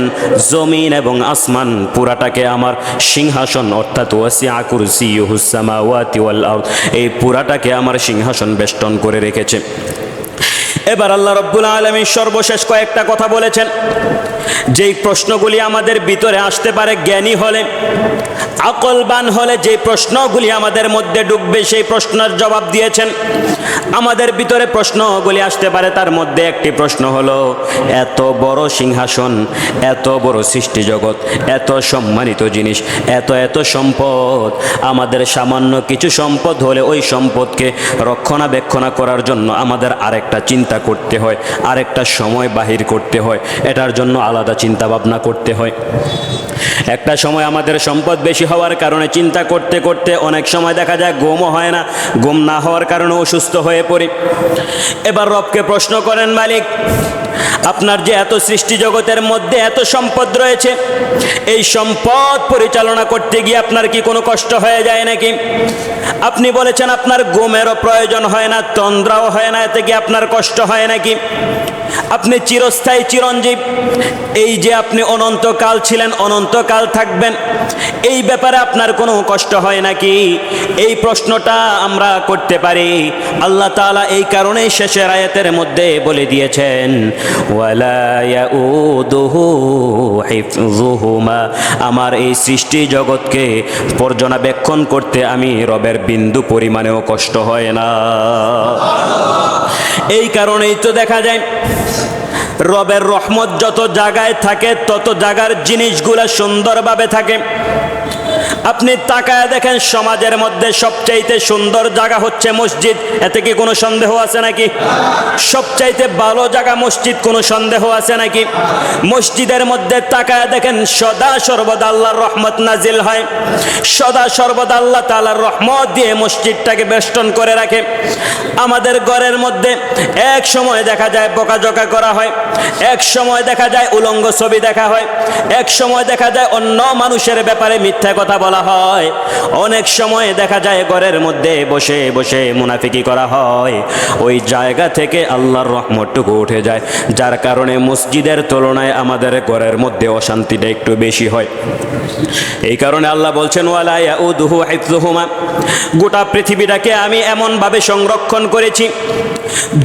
জমিন এবং আসমান পুরাটাকে আমার সিংহাসন অর্থাৎ ওয়াসিআ কুরসিয়ুহুস সামাওয়াতি ওয়াল আরদ, এই পুরাটাকে আমার সিংহাসন বেষ্টন করে রেখেছে। এবার আল্লাহ রাব্বুল আলামিন সর্বশেষ কয়েকটা কথা বলেছেন। যেই প্রশ্নগুলি আমাদের ভিতরে আসতে পারে, জ্ঞানী হলে, আকলবান হলে যে প্রশ্নগুলি আমাদের মধ্যে ঢুকবে, সেই প্রশ্নের জবাব দিয়েছেন। আমাদের ভিতরে প্রশ্নগুলি আসতে পারে, তার মধ্যে একটি প্রশ্ন হলো, এত বড় সিংহাসন, এত বড় সৃষ্টি জগৎ, এত সম্মানিত জিনিস, এত এত সম্পদ, আমাদের সামান্য কিছু সম্পদ হলে ওই সম্পদকে রক্ষণাবেক্ষণ করার জন্য আমাদের আরেকটা চিন্তা করতে হয়, আরেকটা সময় বাহির করতে হয়, এটার জন্য আলাদা চিন্তা ভাবনা করতে হয়। একটা সময় আমাদের সম্পদ বেশি হওয়ার কারণে চিন্তা করতে করতে অনেক সময় দেখা যায় ঘুমও হয় না, ঘুম না হওয়ার কারণে অসুস্থ হয়ে পড়ি। এবার রবকে প্রশ্ন করেন, মালিক আপনার যে এত সৃষ্টি জগতের মধ্যে এত সম্পদ রয়েছে, এই সম্পদ পরিচালনা করতে গিয়ে আপনার কি কোনো কষ্ট হয়ে যায় নাকি? আপনি বলেছেন আপনার ঘুমেরও প্রয়োজন হয় না, তন্দ্রাও হয় না, এতে কি আপনার কষ্ট হয় নাকি? আপনি চিরস্থায়ী চিরঞ্জীব, এই যে আপনি অনন্তকাল ছিলেন, অনন্তকাল থাকবেন, এই ব্যাপারে আপনার কোনো কষ্ট হয় নাকি? এই প্রশ্নটা আমরা করতে পারি। আল্লাহ তাআলা এই কারণেই শেষের আয়াতের মধ্যে বলে দিয়েছেন, ওয়ালা ইয়াউদুহু হিফযুহুমা, আমার এই সৃষ্টি জগৎকে পর্যবেক্ষণ করতে আমি রবের বিন্দু পরিমাণেও কষ্ট হয় না। এই কারণেই তো দেখা যায় রবের রহমত যত জায়গায় থাকে তত জায়গার জিনিসগুলা সুন্দরভাবে থাকে। আপনি তাকায় দেখেন সমাজের মধ্যে সবচাইতে সুন্দর জায়গা হচ্ছে মসজিদ, এতে কি কোনো সন্দেহ আছে নাকি? সবচাইতে ভালো জায়গা মসজিদ, কোনো সন্দেহ আছে নাকি? মসজিদের মধ্যে তাকায় দেখেন সদা সর্বদা আল্লাহর রহমত নাজিল হয়, সদা সর্বদা আল্লাহ তাআলার রহমত দিয়ে মসজিদটাকে বেষ্টন করে রাখে। আমাদের ঘরের মধ্যে এক সময় দেখা যায় বকাঝকা করা হয়, এক সময় দেখা যায় উলঙ্গ ছবি দেখা হয়, এক সময় দেখা যায় অন্য মানুষের ব্যাপারে মিথ্যা কথা বলা হয়, অনেক সময় দেখা যায় ঘরের মধ্যে বসে বসে মুনাফিকি করা হয়। ওই জায়গা থেকে আল্লাহর রহমতটুকু উঠে যায়, যার কারণে মসজিদের তুলনায় আমাদের ঘরের মধ্যে অশান্তিটা একটু বেশি হয়। এই কারণে আল্লাহ বলছেন, ওয়ালা ইয়াউদুহু হিফযুহুমা, গোটা পৃথিবীটাকে আমি এমনভাবে সংরক্ষণ করেছি,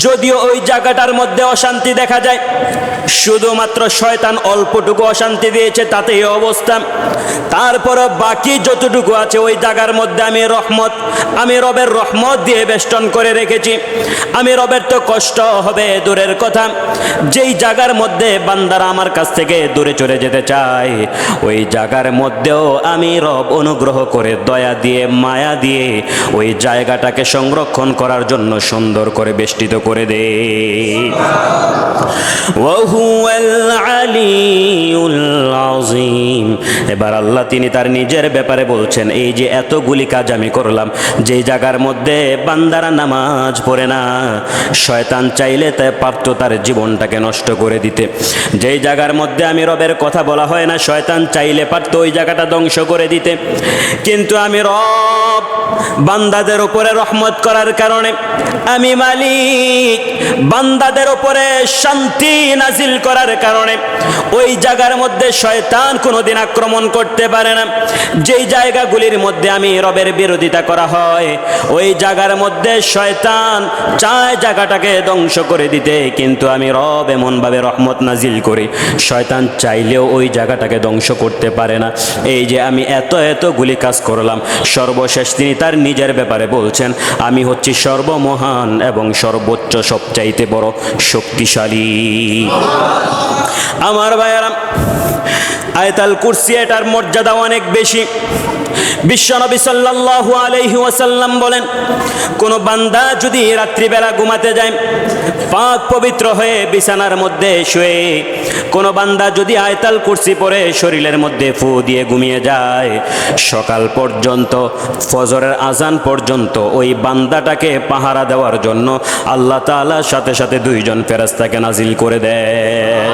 যদিও ওই জায়গাটার মধ্যে অশান্তি দেখা যায়, শুধুমাত্র শয়তান অল্পটুকু অশান্তি দিয়েছে, তাতে এই অবস্থা। তারপরও বাকি যতটুকু আছে ওই জায়গার মধ্যে আমি রহমত, আমি রবের রহমত দিয়ে বেষ্টন করে রেখেছি। আমি রবের তো কষ্ট হবে দূরের কথা, যেই জায়গার মধ্যে বান্দারা আমার কাছ থেকে দূরে চলে যেতে চায়, ওই জায়গার মধ্যেও আমি রব অনুগ্রহ করে দয়া দিয়ে মায়া দিয়ে ওই জায়গাটাকে সংরক্ষণ করার জন্য সুন্দর করে বেষ্টিত করে দেই। ওয়াহুয়াল আলিয়ুল আযীম। এবার আল্লাহ তিনি তার নিজের ব্যাপারে বলছেন, এই যে এতগুলি কাজ আমি করলাম, যেই জায়গার মধ্যে বান্দারা নামাজ পড়ে না, শয়তান চাইলে তাই পারত তার জীবনটাকে নষ্ট করে দিতে। যেই জায়গার মধ্যে আমি রবের কথা বলা হয় না, শয়তান চাইলে পারত ওই জায়গাটা ধ্বংস করে দিতে। কিন্তু আমি রব বান্দাদের উপরে রহমত করার কারণে, আমি মালিক বান্দাদের উপরে শান্তি নাজিল করার কারণে ওই জায়গার মধ্যে শয়তান কোনোদিন আক্রমণ করতে পারে না। যেই জায়গাগুলির মধ্যে আমি রবের বিরোধিতা করা হয়, ওই জায়গার মধ্যে শয়তান চায় জায়গাটাকে ধ্বংস করে দিতে, কিন্তু আমি রব এমনভাবে রহমত নাজিল করি, শয়তান চাইলেও ওই জায়গাটাকে ধ্বংস করতে পারে না। এই যে আমি এতগুলি কাজ করলাম, সর্বশেষ তিনি তার নিজের ব্যাপারে বলছেন, আমি হচ্ছি সর্বমহান এবং সর্বোচ্চ সবচাইতে বড় শক্তিশালী। আমার ভাইয়ারা, আয়াতুল কুরসি এটার মর্যাদা অনেক বেশি। বিশ্বনবী সাল্লাল্লাহু আলাইহি ওয়াসাল্লাম বলেন, কোন বান্দা যদি রাত্রিবেলা ঘুমাতে যায়, পাক পবিত্র হয়ে বিছানার মধ্যে শুয়ে কোন বান্দা যদি আয়াতুল কুরসি পড়ে শরীরের মধ্যে ফু দিয়ে ঘুমিয়ে যায়, সকাল পর্যন্ত, ফজরের আজান পর্যন্ত ওই বান্দাটাকে পাহারা দেওয়ার জন্য আল্লাহ তাআলা সাথে সাথে দুইজন ফেরেশতাকে নাজিল করে দেয়।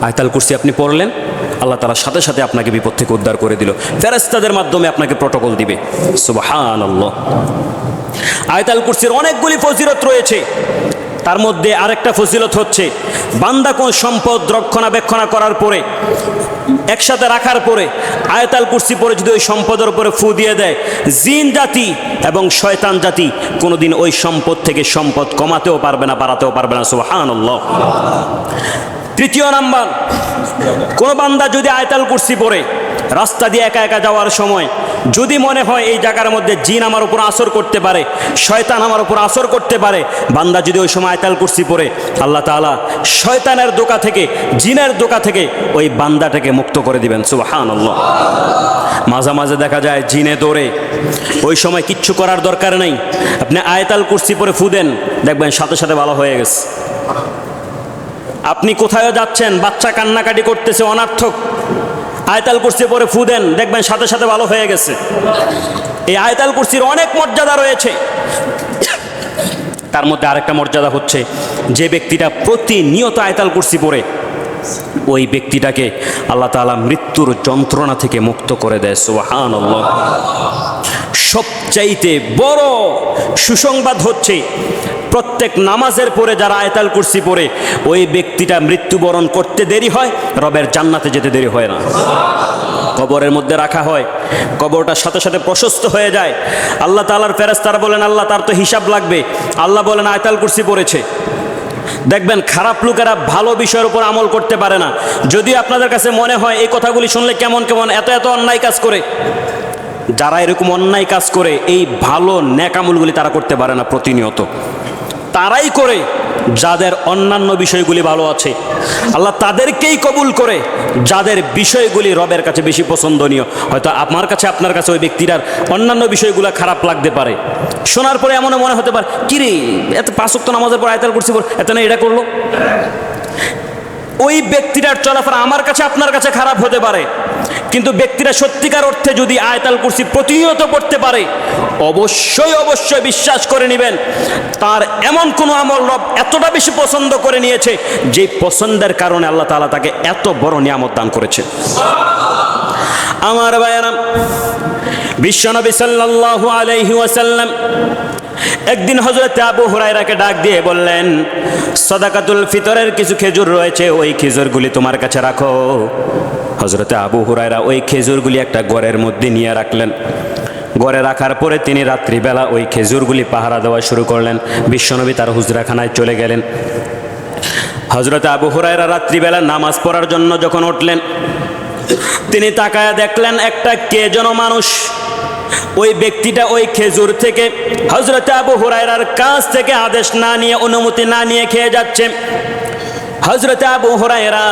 আয়াতুল কুরসি আপনি পড়লেন, আল্লাহ তাআলা সাথে সাথে আপনাকে বিপদ থেকে উদ্ধার করে দিল, ফেরেশতাদের মাধ্যমে আপনাকে প্রটোকল দিবে। সুবহানাল্লাহ। আয়াতুল কুরসির অনেকগুলি ফজিলত রয়েছে, তার মধ্যে আরেকটা ফজিলত হচ্ছে, বান্দা কোন সম্পদ রক্ষণাবেক্ষণ করার পরে, একসাথে রাখার পরে আয়াতুল কুরসি পরে যদি ওই সম্পদের উপরে ফু দিয়ে দেয়, জিন জাতি এবং শয়তান জাতি কোনোদিন ওই সম্পদ থেকে সম্পদ কমাতেও পারবে না, বাড়াতেও পারবে না। সুবহানাল্লাহ। তৃতীয় নাম্বার, কোন বান্দা যদি আয়াতুল কুরসি পড়ে রাস্তা দিয়ে একা একা যাওয়ার সময় যদি মনে হয় এই জায়গার মধ্যে জিন আমার উপর আসর করতে পারে, শয়তান আমার উপর আসর করতে পারে, বান্দা যদি ওই সময় আয়াতুল কুরসি পড়ে আল্লাহ তাআলা শয়তানের দোকা থেকে, জিনের দোকা থেকে ওই বান্দাটাকে মুক্ত করে দিবেন। সুবহানাল্লাহ। মাঝে মাঝে দেখা যায় জিনে দৌড়ে, ওই সময় কিচ্ছু করার দরকার নেই, আপনি আয়াতুল কুরসি পড়ে ফু দেন, দেখবেন সাথে সাথে ভালো হয়ে গেছে। আপনি কোথায় যাচ্ছেন, বাচ্চা কান্নাকাটি করতেছে অনার্থক, আয়াতুল কুরসি পড়ে ফু দেন, দেখবেন সাথে সাথে ভালো হয়ে গেছে। এই আয়াতুল কুরসির অনেক মর্যাদা রয়েছে। তার মধ্যে আরেকটা মর্যাদা হচ্ছে, যে ব্যক্তিটা প্রতিনিয়ত আয়াতুল কুরসি পড়ে ওই ব্যক্তিটাকে আল্লাহ তাআলা মৃত্যুর যন্ত্রণা থেকে মুক্ত করে দেয়। সুবহানাল্লাহ। সবচাইতে বড় সুসংবাদ হচ্ছে, প্রত্যেক নামাজের পরে যারা আয়াতুল কুরসি পড়ে ওই ব্যক্তিটা মৃত্যুবরণ করতে দেরি হয়, রবের জান্নাতে যেতে দেরি হয় না। কবরের মধ্যে রাখা হয়, কবরটার সাথে সাথে প্রশস্ত হয়ে যায়। আল্লাহ তাআলার ফেরেশতারা বলেন আল্লাহ তার তো হিসাব লাগবে, আল্লাহ বলেন আয়াতুল কুরসি পড়েছে। দেখবেন খারাপ লোকেরা ভালো বিষয়ের উপর আমল করতে পারে না। যদি আপনাদের কাছে মনে হয় এই কথাগুলি শুনলে কেমন কেমন এত এত অন্যায় কাজ করে, যারা এরকম অন্যায় কাজ করে এই ভালো নেক আমলগুলি তারা করতে পারে না, প্রতিনিয়ত তারাই করে যাদের অন্যান্য বিষয়গুলি ভালো আছে। আল্লাহ তাদেরকেই কবুল করে যাদের বিষয়গুলি রবের কাছে বেশি পছন্দনীয়। হয়তো আমার কাছে, আপনার কাছে ওই ব্যক্তিটার অন্যান্য বিষয়গুলো খারাপ লাগতে পারে, শোনার পরে এমন মনে হতে পারে কিরে এত 5 ওয়াক্ত নামাজের পর আয়াতুল কুরসি পড় এত না এটা করলো। ওই ব্যক্তিটার চলাফেরা আমার কাছে, আপনার কাছে খারাপ হতে পারে, কিন্তু ব্যক্তিরা সত্যিকার অর্থে যদি আয়াতুল কুরসি প্রতিনিয়ত পড়তে পারে অবশ্যই অবশ্যই বিশ্বাস করে নেবেন তার এমন কোনো আমল রব এতটা বেশি পছন্দ করে নিয়েছে যে পছন্দের কারণে আল্লাহ তাআলা তাকে এত বড় নিয়ামত দান করেছে। আমার ভাইয়েরা, বিশ্বনবী সাল্লাল্লাহু আলাইহি ওয়াসাল্লাম একদিন হযরত আবু হুরায়রাকে ডাক দিয়ে বললেন, সাদাকাতুল ফিতরের কিছু খেজুর রয়েছে, ওই খেজুরগুলি তোমার কাছে রাখো। হযরত আবু হুরায়রা ওই খেজুরগুলি একটা ঘরের মধ্যে নিয়ে রাখলেন। ঘরে রাখার পরে তিনি রাত্রিবেলা ওই খেজুরগুলি পাহারা দেওয়া শুরু করলেন। বিশ্বনবী তার হুজরাখানায় চলে গেলেন। হযরত আবু হুরায়রা রাত্রিবেলা নামাজ পড়ার জন্য যখন উঠলেন, তিনি তাকায়া দেখলেন একটা কে যেন মানুষ, ওই ব্যক্তিটা ওই খেজুর থেকে হযরত আবু হুরায়রার কাছ থেকে আদেশ না নিয়ে, অনুমতি না নিয়ে খেয়ে যাচ্ছে। হযরত আবু হুরায়রা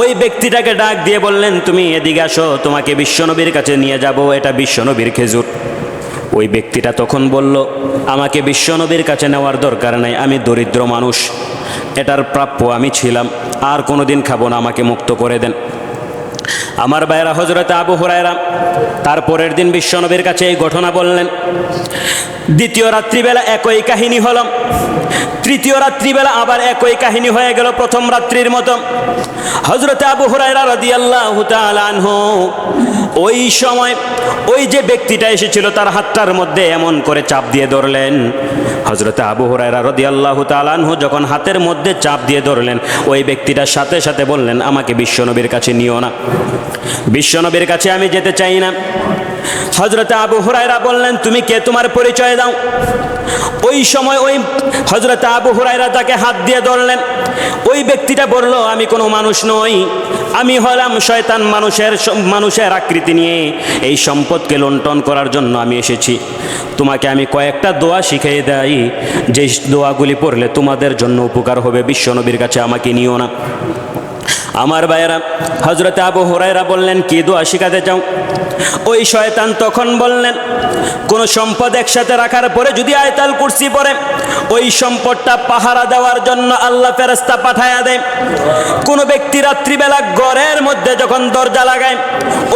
ওই ব্যক্তিটাকে ডাক দিয়ে বললেন, তুমি এদিকে আসো, তোমাকে বিশ্বনবীর কাছে নিয়ে যাব, এটা বিশ্বনবীর খেজুর। ওই ব্যক্তিটা তখন বলল, আমাকে বিশ্বনবীর কাছে নেওয়ার দরকার নাই, আমি দরিদ্র মানুষ, এটার প্রাপ্য আমি ছিলাম, আর কোনোদিন খাবো না, আমাকে মুক্ত করে দেন। আমার ভাইয়েরা, হযরত আবু হুরায়রা তারপরের দিন বিশ্বনবীর কাছে এই ঘটনা বললেন। দ্বিতীয় রাত্রিবেলা একই কাহিনী হলো, তৃতীয় রাত্রিবেলা আবার একই কাহিনী হয়ে গেল প্রথম রাত্রির মতো। হযরত আবু হুরায়রা রাদিয়াল্লাহু তাআলা আনহু ওই সময় ওই যে ব্যক্তিটা এসেছিল তার হাতটার মধ্যে এমন করে চাপ দিয়ে ধরলেন। হযরত আবু হুরায়রা রাদিয়াল্লাহু তাআলা আনহু যখন হাতের মধ্যে চাপ দিয়ে ধরলেন, ওই ব্যক্তিটার সাথে সাথে বললেন, আমাকে বিশ্বনবীর কাছে নিও না, বিশ্বনবীর কাছে আমি যেতে চাই না। হযরত আবু হুরায়রা বললেন, তুমি কে, তোমার পরিচয় দাও। ওই সময় ওই হযরত আবু হুরায়রা তাকে হাত দিয়ে ধরলেন। ওই ব্যক্তিটা বলল, আমি কোনো মানুষ নই, আমি হলাম শয়তান, মানুষের আকৃতি নিয়ে এই সম্পদকে লুণ্ঠন করার জন্য আমি এসেছি। তোমাকে আমি কয়েকটা দোয়া শিখিয়ে দেই, যে দোয়াগুলি পড়লে তোমাদের জন্য উপকার হবে, বিশ্বনবীর কাছে আমাকে নিও না। আমার ভাইয়েরা, হযরত আবু হুরায়রা বললেন, কি দোয়া শিখাতে চাও? ওই শয়তান তখন বললেন, কোন সম্পদ একসাথে রাখার পরে যদি আয়াতুল কুরসি পড়ে ওই সম্পদটা পাহারা দেওয়ার জন্য আল্লাহ ফেরেশতা পাঠায়া দেয়। কোন ব্যক্তি রাত্রিবেলা ঘরের মধ্যে যখন দরজা লাগায়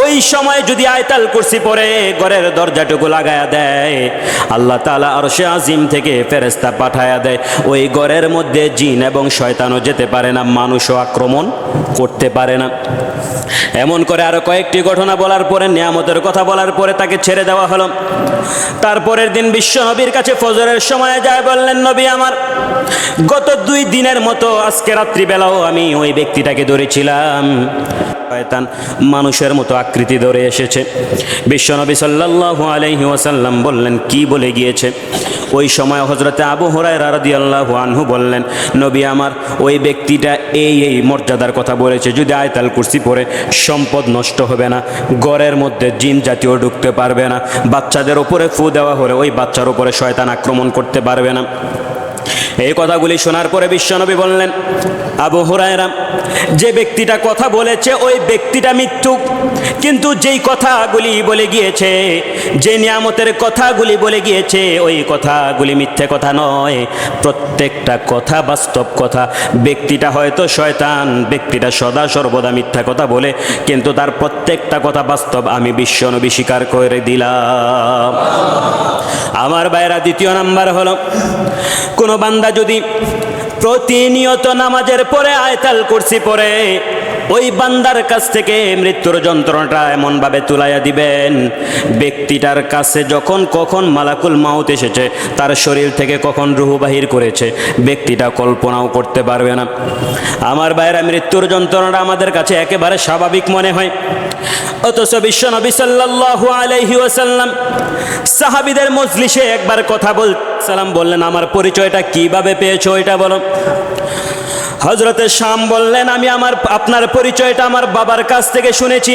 ওই সময় যদি আয়াতুল কুরসি পড়ে ঘরের দরজাটুকু লাগায়া দেয়, আল্লাহ তাআলা আরশে আজিম থেকে ফেরেশতা পাঠায়া দেয়। ওই ঘরের মধ্যে জিন এবং শয়তানও যেতে পারে না, মানুষও আক্রমণ করতে পারে না। এমন করে আরো কয়েকটি ঘটনা বলার পরে, নিয়ামতের কথা বলার পরে তাকে ছেড়ে দেওয়া হলো। তারপরের দিন বিশ্ব নবীর কাছে ফজরের সময় যায়, বললেন, নবী আমার গত 2 দিনের মতো আজকে রাত্রিবেলাও আমি ওই ব্যক্তিটাকে ধরেছিলাম, শয়তান মানুষের মতো আকৃতি ধরে এসেছে। বিশ্বনবী সাল্লাল্লাহু আলাইহি ওয়াসাল্লাম বললেন, কি বলে গিয়েছে? ওই সময় হযরতে আবু হুরায়রা রাদিয়াল্লাহু আনহু বললেন, নবী আমার, ওই ব্যক্তিটা এই মর্যাদার কথা বলেছে, যদি আয়াতুল কুরসি পড়ে সম্পদ নষ্ট হবে না, ঘরের মধ্যে জিন জাতীয় ঢুকতে পারবে না, বাচ্চাদের উপরে ফু দেওয়া হলে ওই বাচ্চার উপরে শয়তান আক্রমণ করতে পারবে না। এই কথাগুলি শোনার পরে বিশ্বনবী বললেন, আবু হুরায়রা, যে ব্যক্তিটা কথা বলেছে ওই ব্যক্তিটা মিথ্যুক, কিন্তু যেই কথাগুলি বলে গিয়েছে, যে নিয়ামতের কথাগুলি বলে গিয়েছে, ওই কথাগুলি মিথ্যে কথা নয়, প্রত্যেকটা কথা বাস্তব কথা। ব্যক্তিটা হয়তো শয়তান, ব্যক্তিটা সদা সর্বদা মিথ্যা কথা বলে, কিন্তু তার প্রত্যেকটা কথা বাস্তব। আমি বিশ্বনবী স্বীকার করে দিলাম। আমার ভাইরা, দ্বিতীয় নাম্বার হলো, কোন বান্দা যদি প্রতিনিয়ত নামাজের পরে আয়াতুল কুরসি পড়ে, ওই বান্দার কাছ থেকে মৃত্যুর যন্ত্রণাটা এমনভাবে তুলাইয়া দিবেন, ব্যক্তিটার কাছে যখন কখন মালাকুল মাউত এসেছে, তার শরীর থেকে কখন রূহ বাহির করেছে, ব্যক্তিটা কল্পনাও করতে পারবে না। আমার ভাইরা, মৃত্যুর যন্ত্রণাটা আমাদের কাছে একেবারে স্বাভাবিক মনে হয়, অথচ বিশ্বনবী সাল্লাল্লাহু আলাইহি ওয়াসাল্লাম সাহাবীদের মজলিসে একবার কথা বললেন, আমার পরিচয়টা কিভাবে পেয়েছো এটা বলো। হযরতে শাম বললেন, আমি আপনার পরিচয়টা আমার বাবার কাছ থেকে শুনেছি।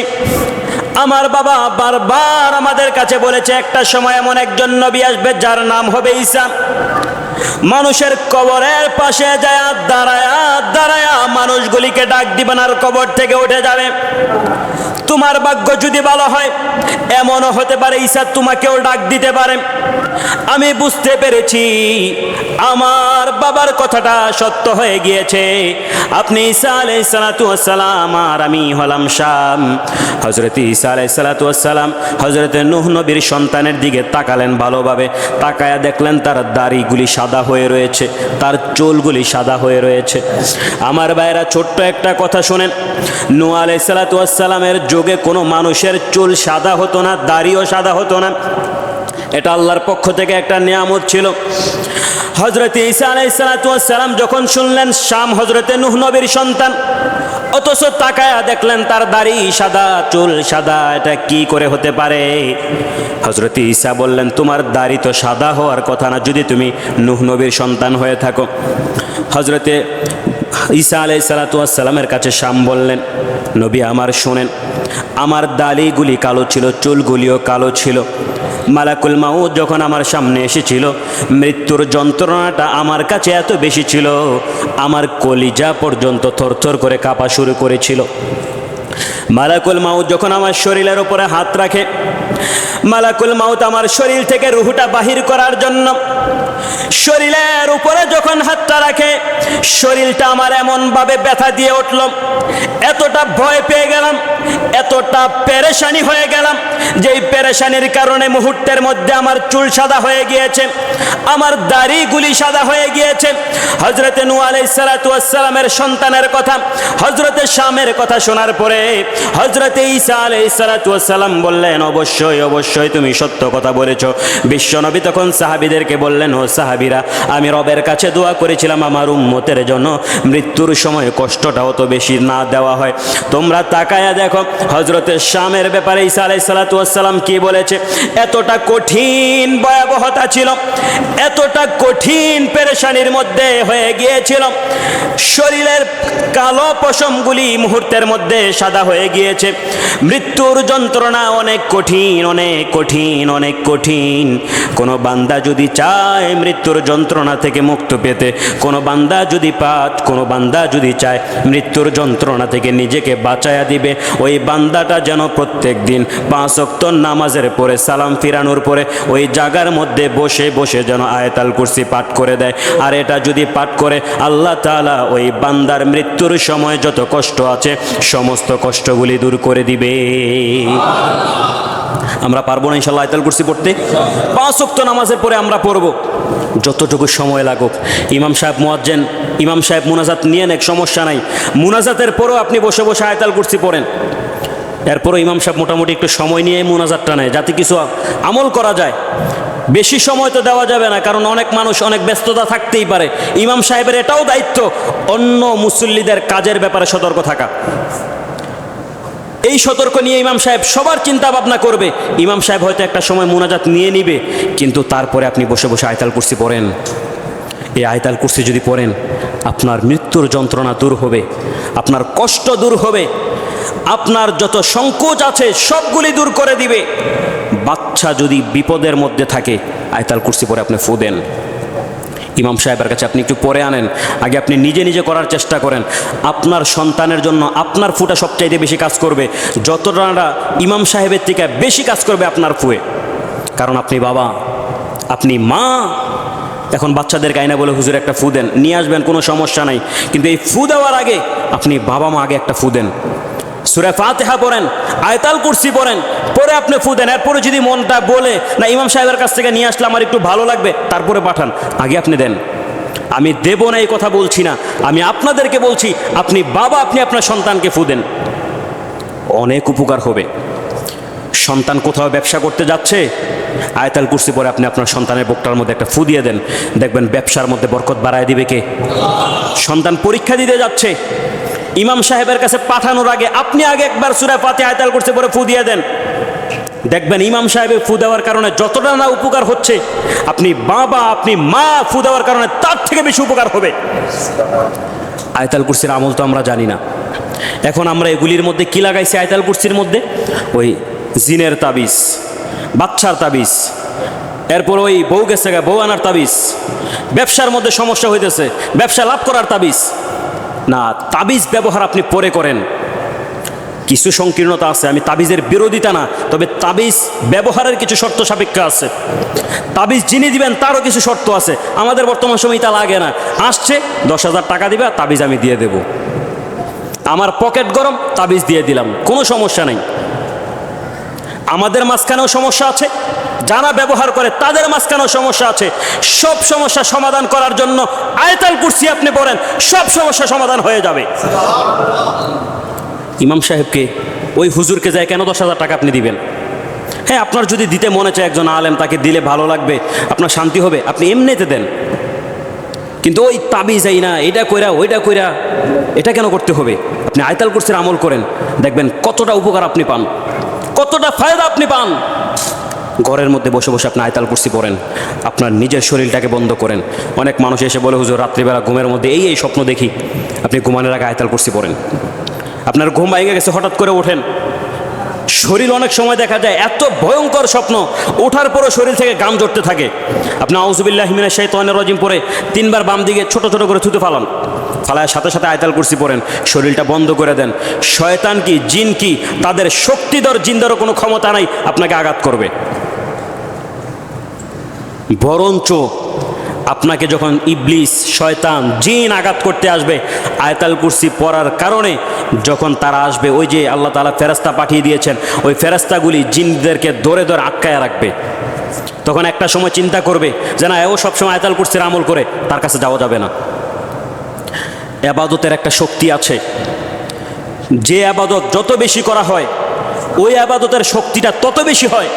আমার বাবা বারবার আমাদের কাছে বলেছে, একটা সময় এমন একজন নবী আসবে যার নাম হবে ঈসা। মানুষের কবরের পাশে যায় দাঁড়ায়া মানুষগুলিকে ডাক দিবেন আর কবর থেকে উঠে যাবে। তোমার ভাগ্য যদি ভালো হয়, এমনও হতে পারে ঈসা তোমাকেও ডাক দিতে পারে। আমি বুঝতে পেরেছি আমার বাবার কথাটা সত্য হয়ে গিয়েছে। আপনি ঈসা আলাইহিস সালাতু ওয়াস সালাম আর আমি হলাম শাম। হযরত ঈসা আলাইহিস সালাতু ওয়াস সালাম হযরত নূহ নবীর সন্তানের দিকে তাকালেন ভালোভাবে, তাকায়া দেখলেন তার দাড়িগুলি সাদা হয়ে রয়েছে, তার চুলগুলি সাদা হয়ে রয়েছে। আমার ভাইরা, ছোট্ট একটা কথা শোনেন, নূহ আলাইহিস সালাতু ওয়াস সালামের যুগে কোনো মানুষের চুল সাদা হতো না, দাড়িও সাদা হতো না। এটা আল্লাহর পক্ষ থেকে একটা নিয়ামত ছিল। হযরত ঈসা আলাইহিস সালাতু ওয়াস সালাম যখন শুনলেন শাম হযরতে নূহ নবীর সন্তান, অথচ তাকায়া দেখলেন তার দাড়ি সাদা, চুল সাদা, এটা কি করে হতে পারে? হযরত ঈসা বললেন, তোমার দাড়ি তো সাদা হওয়ার কথা না যদি তুমি নূহ নবীর সন্তান হয়ে থাকো। হযরতে ঈসা আলাইহিস সালাতু ওয়াস সালামের কাছে শাম বললেন, নবী আমার শোনেন, আমার দাড়িগুলি কালো ছিল, চুলগুলিও কালো ছিল। মালাকুল মাউত যখন আমার সামনে এসেছিল, মৃত্যুর যন্ত্রণাটা আমার কাছে এত বেশি ছিল, আমার কলিজা পর্যন্ত থরথর করে কাঁপা শুরু করেছিল। মালাকুল মাউত যখন আমার শরীরের উপরে হাত রাখে, মালাকুল মাউত আমার শরীর থেকে রূহটা বাহির করার জন্য শরীরের উপরে যখন হাতটা রাখে, শরীরটা আমার এমনভাবে ব্যথা দিয়ে উঠল, এতটা ভয় পেয়ে গেলাম, এতটা পেরেশানি হয়ে গেলাম, যেই পেরেশানির কারণে মুহূর্তের মধ্যে আমার চুল সাদা হয়ে গিয়েছে, আমার দাড়িগুলি সাদা হয়ে গিয়েছে। হযরতে নূহ আলাইহিস সালাতু ওয়াস সালামের সন্তানের কথা, হযরতে শামের কথা শোনার পরে হযরতে ঈসা আলাইহিস সালাতু ওয়াস সালাম বললেন, অবশ্যই অবশ্যই তুমি সত্য কথা বলেছো। বিশ্বনবী তখন সাহাবীদেরকে বললেন, ও সাহাবীরা, আমি রবের কাছে দোয়া করেছিলাম আমার উম্মতের জন্য মৃত্যুর সময় কষ্টটা অত বেশি না দেওয়া হয়। তোমরা তাকায়া দেখো হযরতে শামের ব্যাপারে ঈসা আলাইহিস সালাতু ওয়াস সালাম কি বলেছে। এতটা কঠিন ভয়াবহতা ছিল, এতটা কঠিন পেরেশানির মধ্যে হয়ে গিয়েছিল, শরীরের কালো পশমগুলি মুহূর্তের মধ্যে সাদা হয়ে গিয়েছে। মৃত্যুর যন্ত্রণা অনেক কঠিন, অনেক কঠিন, অনেক কঠিন। কোনো বান্দা যদি চায় মৃত্যুর যন্ত্রণা থেকে মুক্ত পেতে, কোনো বান্দা যদি চায় মৃত্যুর যন্ত্রণা থেকে নিজেকে বাঁচায়া দিবে, ওই বান্দাটা যেন প্রত্যেক দিন 5 ওয়াক্ত নামাজের পরে সালাম ফিরানোর পরে ওই জায়গার মধ্যে বসে বসে যেন আয়াতুল কুরসি পাঠ করে দেয়। আর এটা যদি পাঠ করে, আল্লাহ তাআলা ওই বান্দার মৃত্যুর সময় যত কষ্ট আছে সমস্ত কষ্টগুলি দূর করে দিবে। আমরা পারবো না ইনশাআল্লাহ আয়াতুল কুরসি পড়তে? 5 ওয়াক্ত নামাজের পরে আমরা পড়ব, যতটুকু সময় লাগুক। ইমাম সাহেব মুনাজাত নিয়ে নেক, সমস্যা নাই। মুনাজাতের পরেও আপনি বসে বসে আয়াতুল কুরসি পড়েন। এরপরও ইমাম সাহেব মোটামুটি একটু সময় নিয়ে মুনাজাতটা নেয়, যাতে কিছু আমল করা যায়। বেশি সময় তো দেওয়া যাবে না, কারণ অনেক মানুষ অনেক ব্যস্ততা থাকতেই পারে। ইমাম সাহেবের এটাও দায়িত্ব অন্য মুসল্লিদের কাজের ব্যাপারে সতর্ক থাকা। এই সতর্ক নিয়ে ইমাম সাহেব সবার চিন্তা ভাবনা করবে। ইমাম সাহেব হয়তো একটা সময় মুনাজাত নিয়ে নিবে, কিন্তু তারপরে আপনি বসে বসে আয়াতুল কুরসি পড়েন। এই আয়াতুল কুরসি যদি পড়েন, আপনার মৃত্যুর যন্ত্রণা দূর হবে, আপনার কষ্ট দূর হবে, আপনার যত সংকোচ আছে সবগুলি দূর করে দিবে। বাচ্চা যদি বিপদের মধ্যে থাকে, আয়াতুল কুরসি পড়ে আপনি ফু দেন। ইমাম সাহেবের কাছে আপনি একটু পরে আনেন, আগে আপনি নিজে নিজে করার চেষ্টা করেন। আপনার সন্তানের জন্য আপনার ফুটা সবচাইতে বেশি কাজ করবে, যতটা ইমাম সাহেবের থেকে বেশি কাজ করবে আপনার ফুয়ে। কারণ আপনি বাবা, আপনি মা। এখন বাচ্চাদের গাইনা বলে হুজুর একটা ফু দেন, নিয়ে আসবেন, কোনো সমস্যা নাই, কিন্তু এই ফু দেওয়ার আগে আপনি বাবা মা আগে একটা ফু দেন। সূরা ফাতিহা পড়েন, আয়াতুল কুরসি পড়েন, পরে আপনি ফু দেন। এরপরে যদি মনটা বলে না ইমাম সাহেবের কাছ থেকে নিয়ে আসলে আমার একটু ভালো লাগবে, তারপরে পাঠান, আগে আপনি দেন। আমি দেব না এই কথা বলছি না, আমি আপনাদেরকে বলছি, আপনি বাবা, আপনি আপনার সন্তানকে ফু দেন, অনেক উপকার হবে। সন্তান কোথাও ব্যবসা করতে যাচ্ছে, আয়াতুল কুরসি পরে আপনি আপনার সন্তানের বুকটার মধ্যে একটা ফু দিয়ে দেন, দেখবেন ব্যবসার মধ্যে বরকত বাড়ায় দিবে কে? সন্তান পরীক্ষা দিতে যাচ্ছে, ইমাম সাহেবের কাছে পাঠানোর আগে আপনি আগে একবার সূরা ফাতিহা আয়াতুল কুরসি পরে ফু দিয়ে দেন, দেখবেন ইমাম সাহেবের ফু দেওয়ার কারণে যতটা না উপকার হচ্ছে, আপনি বাবা, আপনি মা ফু দেওয়ার কারণে তার থেকে বেশি উপকার হবে। আয়াতুল কুরসির আমল তো আমরা জানি না। এখন আমরা এগুলির মধ্যে কি লাগাইছি? আয়াতুল কুরসির মধ্যে ওই জিনের তাবিজ, বাচ্চার তাবিজ, এরপর ওই বউ গেছে বউ আনার তাবিজ, ব্যবসার মধ্যে সমস্যা হইতেছে, ব্যবসা লাভ করার তাবিজ। না, তাবিজ ব্যবহার আপনি পরে করেন। কিছু সংকীর্ণতা আছে, আমি তাবিজের বিরোধিতা না, তবে তাবিজ ব্যবহারের কিছু শর্ত সাপেক্ষ আছে। তাবিজ যিনি দিবেন তারও কিছু শর্ত আছে। আমাদের বর্তমান সময় তা লাগে না, আসছে 10,000 টাকা দিবে, তাবিজ আমি দিয়ে দেব, আমার পকেট গরম, তাবিজ দিয়ে দিলাম, কোনো সমস্যা নেই। আমাদের মাঝখানেও সমস্যা আছে, যারা ব্যবহার করে তাদের মাঝখানেও সমস্যা আছে। সব সমস্যা সমাধান করার জন্য আয়াতুল কুরসি আপনি পড়েন, সব সমস্যা সমাধান হয়ে যাবে। ইমাম সাহেবকে, ওই হুজুরকে যায় কেন 10,000 টাকা আপনি দিবেন? হ্যাঁ, আপনার যদি দিতে মনে চায় একজন আলেম, তাকে দিলে ভালো লাগবে, আপনার শান্তি হবে, আপনি এমনিতে দেন। কিন্তু ওই তাবিজ এই না, এটা কইরা ওইটা কইরা, এটা কেন করতে হবে? আপনি আয়াতুল কুরসির আমল করেন, দেখবেন কতটা উপকার আপনি পান, কতটা ফায়দা আপনি পান। ঘরের মধ্যে বসে বসে আপনি আয়াতুল কুরসি পড়েন, আপনার নিজের শরীরটাকে বন্ধ করেন। অনেক মানুষ এসে বলে হুজুর রাত্রিবেলা ঘুমের মধ্যে এই স্বপ্ন দেখি। আপনি ঘুমানোর আগে আয়াতুল কুরসি পড়েন, আপনার ঘুম ভেঙে গেছে, হঠাৎ করে ওঠেন, শরীর অনেক সময় দেখা যায় এত ভয়ঙ্কর স্বপ্ন, ওঠার পরও শরীর থেকে ঘাম ঝরতে থাকে। আপনি আউযু বিল্লাহি মিনাশ শাইতানির রাজিম পড়ে 3 বার বাম দিকে ছোট ছোট করে থুতু ফালান, ফালায় সাথে সাথে আয়াতুল কুরসি পড়েন, শরীরটা বন্ধ করে দেন। শয়তান কি, জিন কি, তাদের শক্তিধর জিনদেরও কোনো ক্ষমতা নাই আপনাকে আঘাত করবে। বরঞ্চ আপনাকে যখন ইবলিস, শয়তান, জিন আঘাত করতে আসবে, আয়াতুল কুরসি পড়ার কারণে যখন তারা আসবে, ওই যে আল্লাহ তাআলা ফেরেশতা পাঠিয়ে দিয়েছেন, ওই ফেরেশতাগুলি জিনদেরকে ধরে ধরে আটকায় রাখবে। তখন একটা সময় চিন্তা করবে যে না, ও সবসময় আয়াতুল কুরসির আমল করে, তার কাছে যাওয়া যাবে না। ইবাদতের একটা শক্তি আছে, যে ইবাদত যত বেশি করা হয়, ওই ইবাদতের শক্তিটা তত বেশি হয়,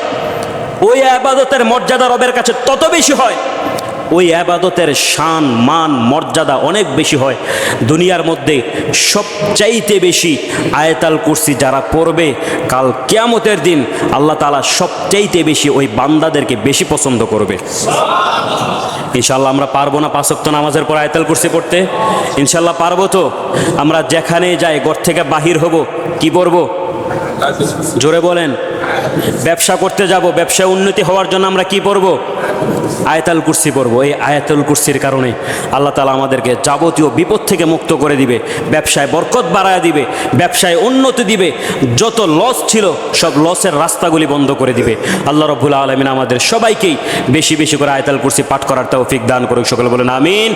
ওই ইবাদতের মর্যাদা রবের কাছে তত বেশি হয়, ওই ইবাদতের শান, মান, মর্যাদা অনেক বেশি হয়। দুনিয়ার মধ্যে সবচাইতে বেশি আয়াতুল কুরসি যারা পড়বে, কাল কিয়ামতের দিন আল্লাহ তাআলা সবচাইতে বেশি ওই বান্দাদেরকে বেশি পছন্দ করবে। ইনশাআল্লাহ আমরা পারবো না 5 ওয়াক্ত নামাজের পর আয়াতুল কুরসি পড়তে? ইনশাআল্লাহ পারবো তো? আমরা যেখানে যাই, ঘর থেকে বাহির হব, কি পড়বো? জোরে বলেন। ব্যবসা করতে যাব, ব্যবসায় উন্নতি হওয়ার জন্য আমরা কি পড়বো? আয়াতুল কুরসি পড়বো। এই আয়াতুল কুরসির কারণে আল্লাহ তাআলা আমাদেরকে যাবতীয় বিপদ থেকে মুক্ত করে দিবে, ব্যবসায় বরকত বাড়ায় দিবে, ব্যবসায় উন্নতি দিবে, যত লস ছিল সব লসের রাস্তাগুলি বন্ধ করে দিবে। আল্লাহ রাব্বুল আলামিন আমাদের সবাইকেই বেশি বেশি করে আয়াতুল কুরসি পাঠ করার তৌফিক দান করুক। সকলে বলেন আমিন।